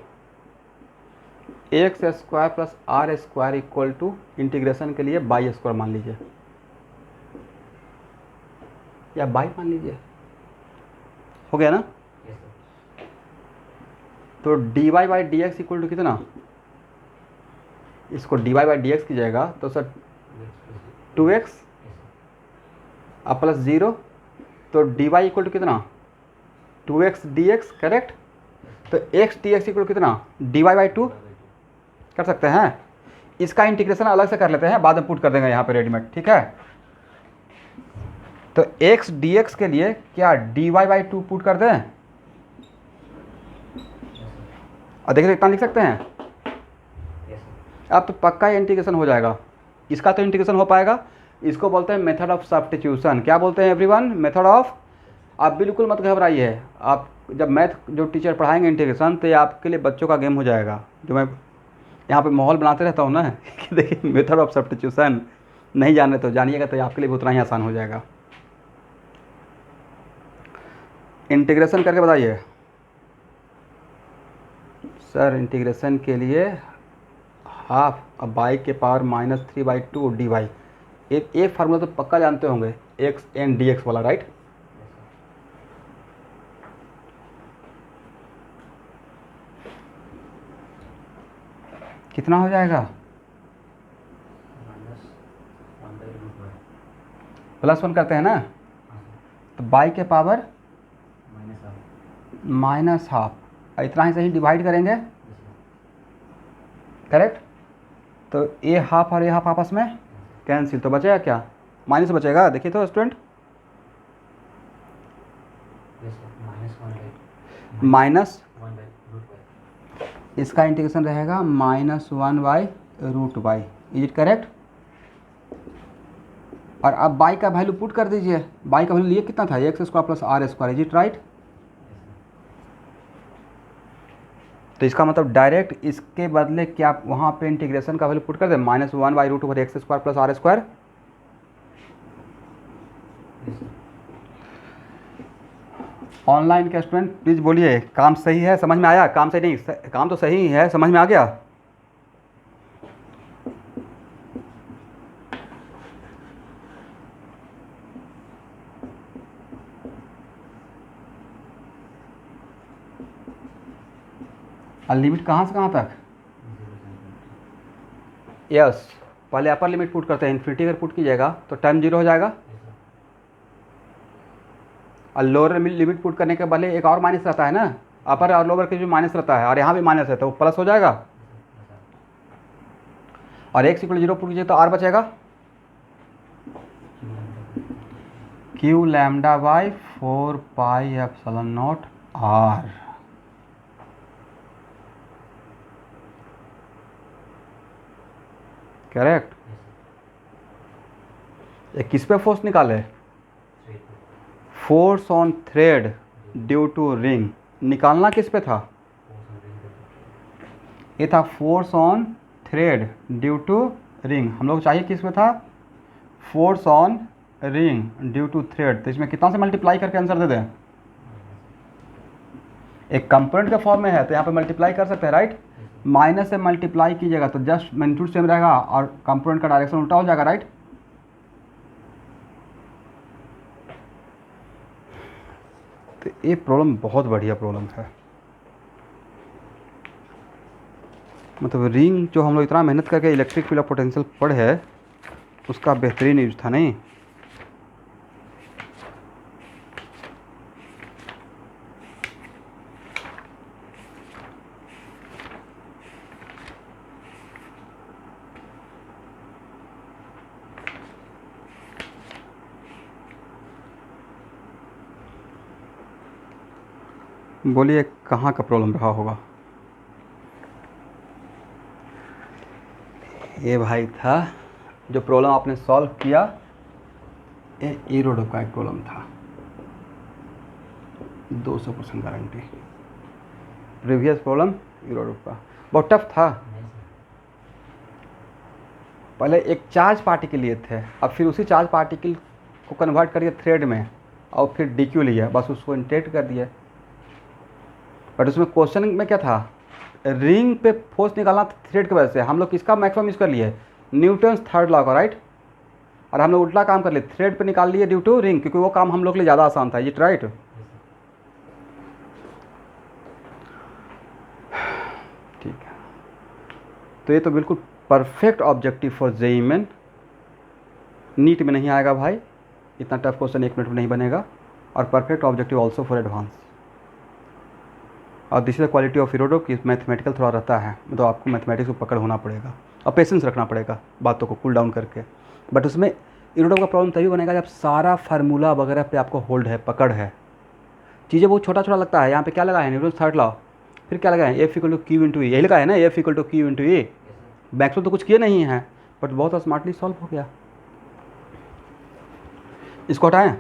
X square plus are square equal to integration के लिए बाई स्क्वायर मान लीजिए, या बाई मान लीजिए, हो गया ना? तो D Y by D x equal to कितना? इसको D Y by D X कीजिएगा तो सर 2x अब प्लस 0, तो डी वाई इक्वल टू कितना? 2x D x, correct? तो x डी एक्स इक्वल कितना? डी वाई बाई 2 कर सकते हैं। इसका इंटीग्रेशन अलग से कर लेते हैं, बाद में पुट कर देंगे यहाँ पे रेडीमेड, ठीक है? तो x डी एक्स के लिए क्या डी वाई बाई 2 पुट कर दें? और देखिए इतना लिख सकते हैं। अब तो पक्का ये इंटीग्रेशन हो जाएगा। इसका तो इंटीग्रेशन हो पाएगा। इसको बोलते हैं मेथड ऑफ सब्स्टिट्यूशन। क्या बोलते हैं एवरीवन? Method of. आप बिल्कुल मत घबराइए, आप जब मैथ जो टीचर पढ़ाएंगे इंटीग्रेशन, तो ये आपके लिए बच्चों का गेम हो जाएगा। जो मैं यहाँ पे माहौल बनाते रहता हूँ ना कि देखिए मेथड ऑफ सब्स्टिट्यूशन नहीं जाने तो जानिएगा, तो आपके लिए भी उतना ही आसान हो जाएगा। इंटीग्रेशन करके बताइए सर। इंटीग्रेशन के लिए हाफ अब बाई के पावर -3/2 डी वाई। एक फार्मूला तो पक्का जानते होंगे, एक्स एन डी एक्स वाला, राइट? कितना हो जाएगा? +1 करते हैं ना, तो बाई के पावर -हाफ, इतना ही सही डिवाइड करेंगे, करेक्ट? तो ये हाफ और ये हाफ आपस में कैंसिल, तो बचेगा क्या? माइनस बचेगा। देखिए तो स्टूडेंट, माइनस, इसका इंटीग्रेशन रहेगा -1/√y। Is it correct? और अब y का वैल्यू पुट कर दीजिए। y का वैल्यू लिए कितना था? x² + r²। Is it right? तो इसका मतलब डायरेक्ट इसके बदले क्या वहाँ पे इंटीग्रेशन का वैल्यू पुट कर दे, -1/√x² + r²। ऑनलाइन के स्टूडेंट प्लीज़ बोलिए, काम सही है? समझ में आया? काम सही नहीं, काम तो सही है, समझ में आ गया? और लिमिट कहाँ से कहाँ तक? यस, पहले अपर लिमिट पुट करते हैं। इन्फिनिटी अगर पुट कीजिएगा तो टाइम 0 हो जाएगा, और लोअर लिमिट पुट करने के पहले एक और माइनस रहता है ना, अपर और लोअर के जो माइनस रहता है, और यहाँ भी माइनस है तो वो प्लस हो जाएगा। और x = 0 पुट कीजिए तो r बचेगा q λ/4πε0 r। करेक्ट? ये किस पे फोर्स निकाले? Force on thread due to ring. निकालना किस पे था? ये था force on thread due to ring. हम लोग चाहिए किस पे था? Force on ring due to thread. तो इसमें कितना से मल्टीप्लाई करके आंसर दे दें? एक कंपोनेंट के फॉर्म में है तो यहाँ पे मल्टीप्लाई कर सकते हैं, राइट? माइनस से मल्टीप्लाई कीजिएगा तो जस्ट मैग्नीट्यूड सेम रहेगा और कंपोनेंट का डायरेक्शन उल्टा हो जाएगा, राइट? तो ये प्रॉब्लम बहुत बढ़िया प्रॉब्लम है। मतलब रिंग जो हम लोग इतना मेहनत करके इलेक्ट्रिक फील्ड ऑफ पोटेंशियल पढ़े है, उसका बेहतरीन यूज था, नहीं? बोलिए कहाँ का प्रॉब्लम रहा होगा? ये भाई था जो प्रॉब्लम आपने सॉल्व किया, ये एरोडोप का एक प्रॉब्लम था, 200% गारंटी। प्रीवियस प्रॉब्लम एरोडोप का बहुत टफ था। पहले एक चार्ज पार्टिकल लिए थे, अब फिर उसी चार्ज पार्टिकल को कन्वर्ट करिए थ्रेड में और फिर डीक्यू लिया, बस उसको इंटेट कर दिया। बट उसमें क्वेश्चन में क्या था? रिंग पे फोर्स निकालना थ्रेड की वजह से। हम लोग किसका मैक्सिमम यूज़ कर लिए? न्यूटन्स थर्ड लॉ का, राइट? और हम लोग उल्टा काम कर लिए, थ्रेड पे निकाल लिए ड्यू टू रिंग, क्योंकि वो काम हम लोग के लिए ज़्यादा आसान था। ये राइट? ठीक है, तो ये तो बिल्कुल perfect objective for JEE main. NEET में नहीं आएगा भाई, इतना टफ क्वेश्चन 1 मिनट में नहीं बनेगा। और perfect objective also for advance. और this is the quality of एरोडोप कि मैथमेटिकल थोड़ा रहता है, तो आपको मैथमेटिक्स को पकड़ होना पड़ेगा और पेशेंस रखना पड़ेगा बातों को कूल डाउन करके। बट उसमें एरोडोप का प्रॉब्लम तभी बनेगा जब सारा फार्मूला वगैरह पे आपको होल्ड है, पकड़ है। चीज़ें बहुत छोटा छोटा लगता है। यहाँ पे क्या लगा है? Newton's third law. फिर क्या लगा है? F = Q × E। यही लगा है ना, F = Q × E। मैक्सवेल तो कुछ किए नहीं हैं, बट बहुत स्मार्टली सॉल्व हो गया। इसको हटाएं।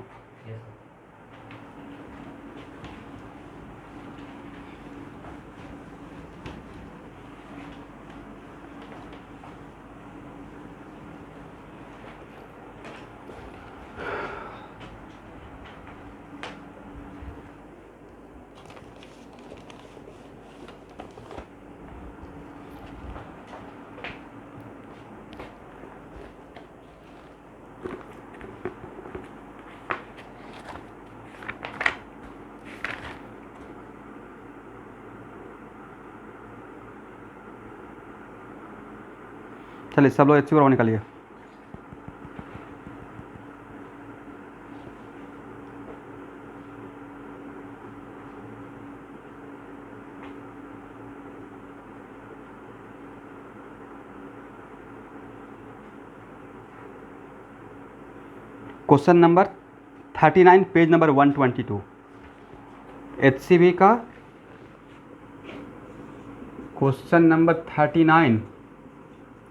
चलिए सब लोग HC बराबर निकालिए। Question number 39 page number 122 HCB का question number 39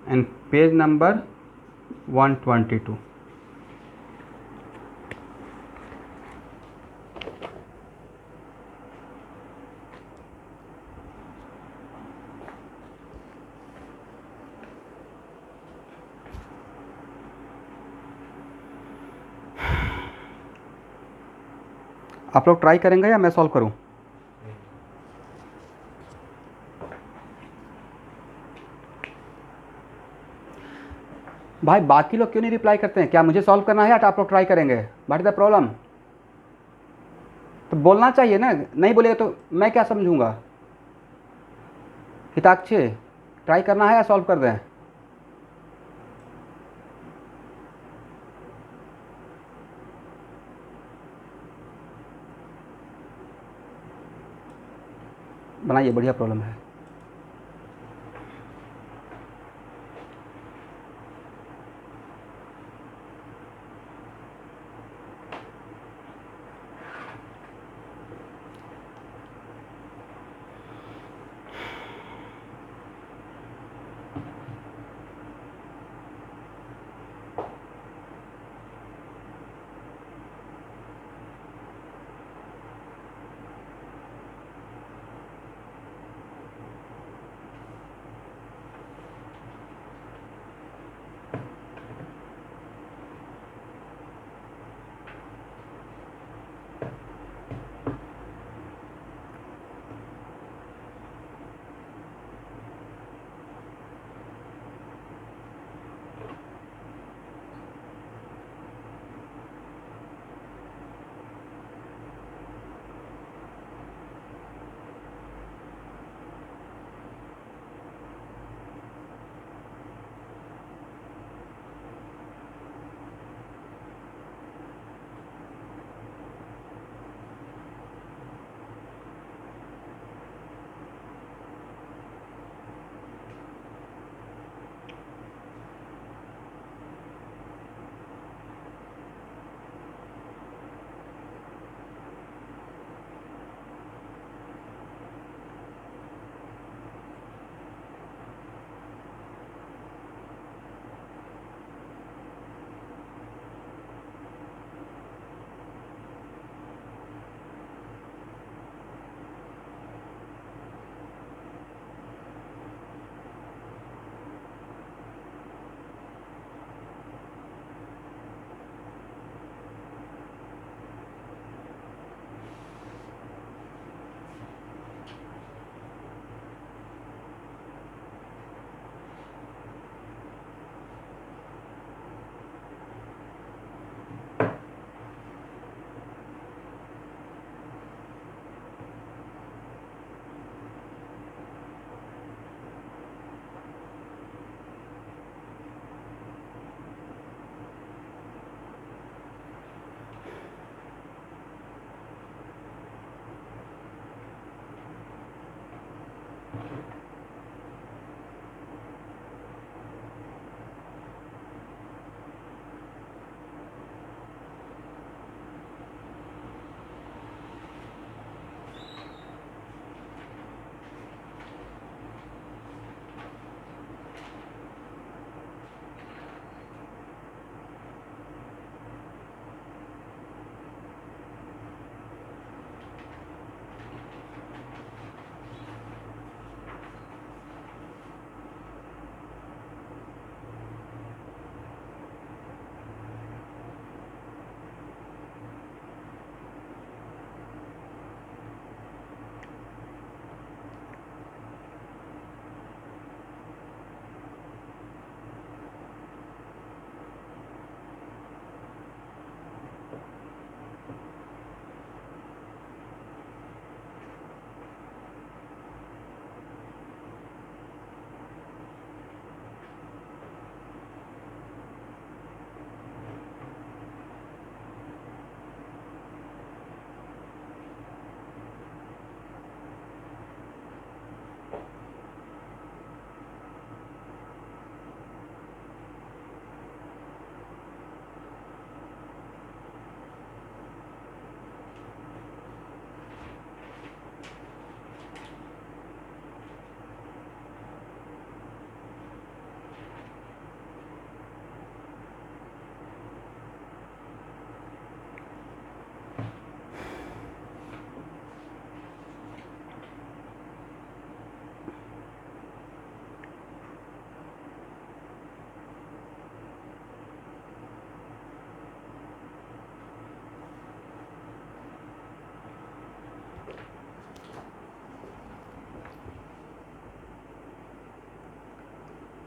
and page number 122। आप लोग ट्राई करेंगे या मैं सॉल्व करूं? भाई बाकी लोग क्यों नहीं रिप्लाई करते हैं? क्या मुझे सॉल्व करना है या आप लोग ट्राई करेंगे? What is the problem? तो बोलना चाहिए ना, नहीं बोलेगा तो मैं क्या समझूंगा? हिताक्षी, ट्राई करना है या सॉल्व कर दें? बनाइए, बढ़िया प्रॉब्लम है।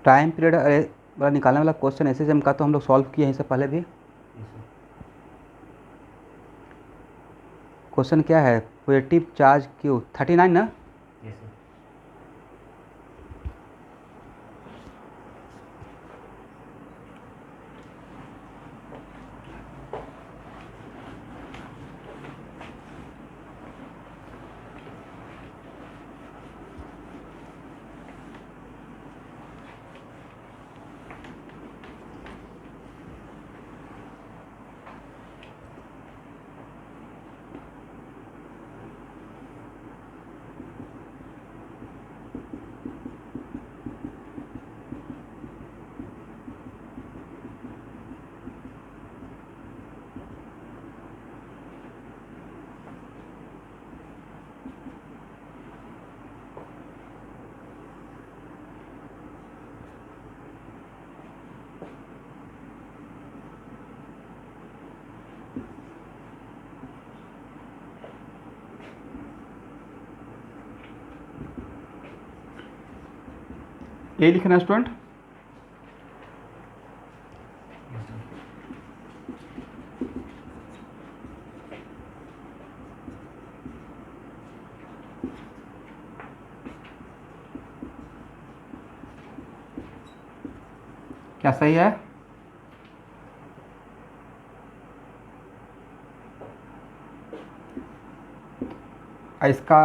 टाइम पीरियड अरे वाला निकालने वाला क्वेश्चन एसएसएम का तो हम लोग सॉल्व किए हैं इससे पहले भी। क्वेश्चन क्या है, पॉजिटिव चार्ज क्यू 39 ना। यही लिखना है स्टूडेंट। क्या सही है? इसका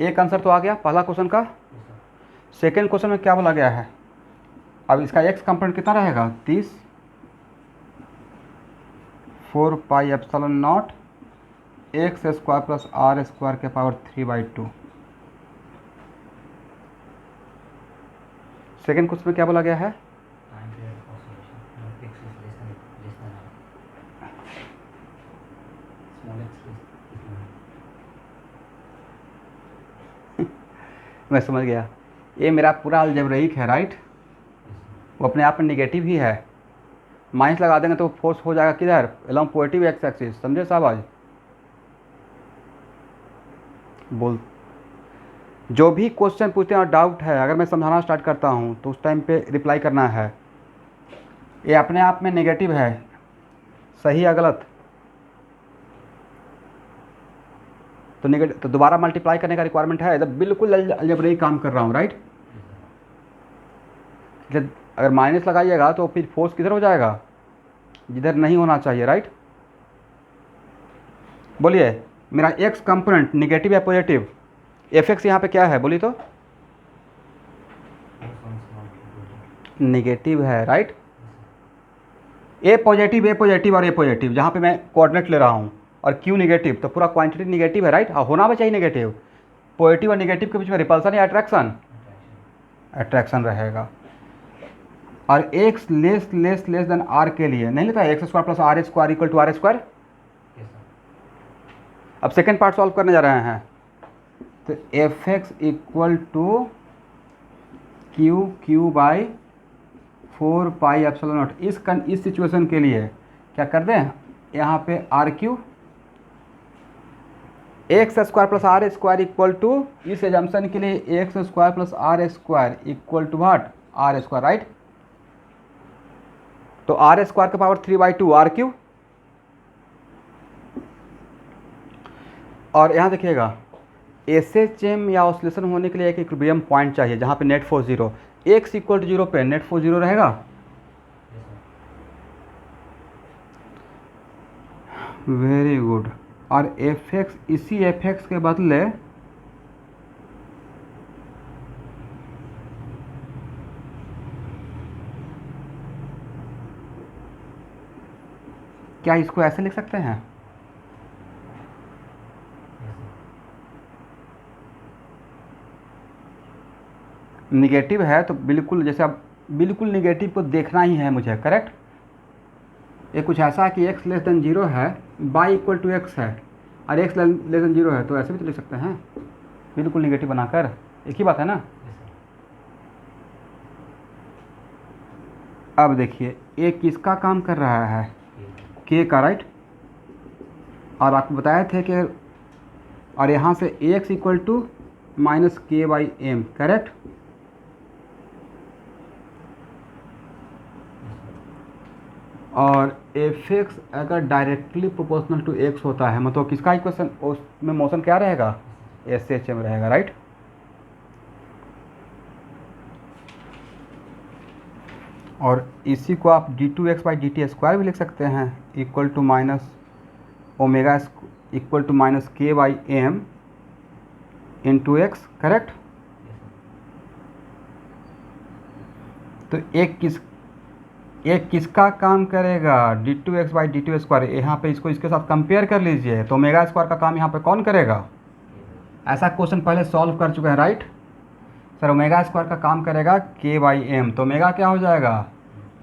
एक आंसर तो आ गया पहला क्वेश्चन का। सेकेंड क्वेश्चन में क्या बोला गया है, अब इसका एक्स कंपोनेंट कितना रहेगा 30 4 pi epsilon not x square plus are square के पावर 3/2। सेकेंड क्वेश्चन में क्या बोला गया है, मैं समझ गया, ये मेरा पूरा अलजेब्रिक है राइट, वो अपने आप में निगेटिव ही है। माइनस लगा देंगे तो फोर्स हो जाएगा किधर, अलोंग पॉजिटिव एक्स एक्सिस, समझे साहब। आज बोल जो भी क्वेश्चन पूछते हैं और डाउट है, अगर मैं समझाना स्टार्ट करता हूँ तो उस टाइम पे रिप्लाई करना है। ये अपने आप में नेगेटिव है, सही या गलत, तो नेगेटिव तो दोबारा मल्टीप्लाई करने का रिक्वायरमेंट है, जब बिल्कुल अलजेब्रिक काम कर रहा हूँ राइट। अगर माइनस लगाइएगा तो फिर फोर्स किधर हो जाएगा, जिधर नहीं होना चाहिए राइट। बोलिए मेरा एक्स कंपोनेंट नेगेटिव या पॉजिटिव, एफ एक्स यहाँ पे क्या है बोलिए तो, नेगेटिव है राइट। ए पॉजिटिव और ए पॉजिटिव, जहाँ पे मैं कोऑर्डिनेट ले रहा हूँ, और क्यू नेगेटिव, तो पूरा क्वांटिटी नेगेटिव है राइट। होना भी चाहिए नेगेटिव। पॉजिटिव और नेगेटिव के बीच में रिपल्सन या अट्रैक्शन, अट्रैक्शन रहेगा। और एक्स लेस देन आर के लिए नहीं लेता है X square plus are square equal to R square. अब सेकेंड पार्ट सॉल्व करने जा रहे हैं, तो F X equal to Q by 4 pi epsilon not. इस सिचुएशन के लिए क्या कर दें, यहाँ पे R Q X square plus are square equal to, इस एजम्पशन के लिए X square plus are square equal to what, R square right. तो आर स्क्वायर का पावर 3/2 आर क्यू। और यहाँ देखिएगा एसएचएम या ऑसिलेशन होने के लिए एक इक्विलिब्रियम पॉइंट चाहिए जहाँ पे net force 0, X equal to 0 पे नेट फोर्स 0 रहेगा। Very good. और एफ एक्स, इसी एफ एक्स के बदले क्या इसको ऐसे लिख सकते हैं, निगेटिव है तो बिल्कुल, जैसे अब बिल्कुल निगेटिव को देखना ही है मुझे करेक्ट। ये कुछ ऐसा है कि x लेस देन 0 है, बाई इक्वल टू एक्स है, और x लेस देन 0 है, तो ऐसे भी तो लिख सकते हैं बिल्कुल निगेटिव बनाकर, एक ही बात है ना। अब देखिए ये किसका काम कर रहा है, k का राइट। और आपको बताए थे कि, और यहाँ से ax equal to minus k by m correct. और एफ एक्स अगर डायरेक्टली प्रोपोर्शनल टू एक्स होता है मतलब किसका इक्वेशन, उसमें मोशन क्या रहेगा, एस एच एम रहेगा, राइट। और इसी को आप d two x by d t square भी लिख सकते हैं, equal to minus omega equal to minus k by m into x, correct. तो एक किसका काम करेगा, d two x by D to square, यहाँ पे इसको इसके साथ कंपेयर कर लीजिए, तो ओमेगा स्क्वायर का काम यहाँ पे कौन करेगा। ऐसा क्वेश्चन पहले सॉल्व कर चुके हैं, राइट। सर ओमेगा स्क्वायर का काम करेगा के बाई एम, तो ओमेगा क्या हो जाएगा,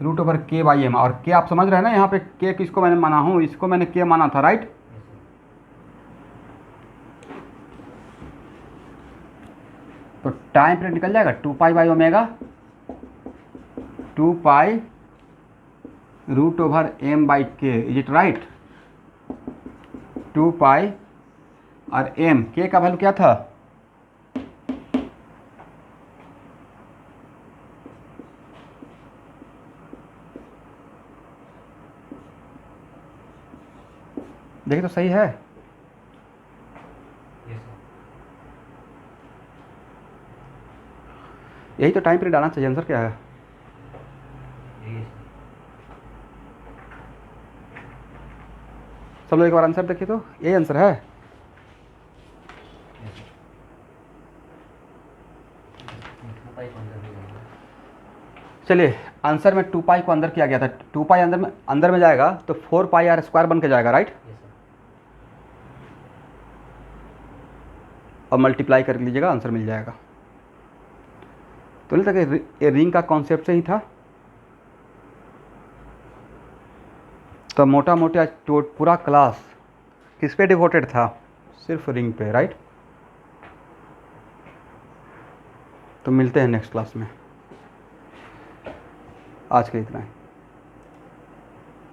रूट ओवर के बाई एम। और के आप समझ रहे हैं ना, यहाँ पे के किसको मैंने माना हूँ, इसको मैंने के माना था, राइट। तो टाइम पीरियड निकल जाएगा 2 pi by omega, 2 pi root over M by K, is it right. 2 pi और एम, के का वैल्यू क्या था, देखिए तो सही है। यही तो टाइम पीरियड आना चाहिए, आंसर क्या है। सब लोग एक बार आंसर देखिए, तो यही आंसर है। चलिए आंसर में 2 पाई को अंदर किया गया था, 2 पाई अंदर में जाएगा तो 4 पाई आर स्क्वायर बन के जाएगा, राइट। और मल्टीप्लाई कर लीजिएगा, आंसर मिल जाएगा। तो नहीं था कि रिंग का कॉन्सेप्ट से ही था। तो मोटा मोटा पूरा क्लास किस पे डिवोटेड था, सिर्फ रिंग पे, राइट। तो मिलते हैं नेक्स्ट क्लास में, आज के इतना ही।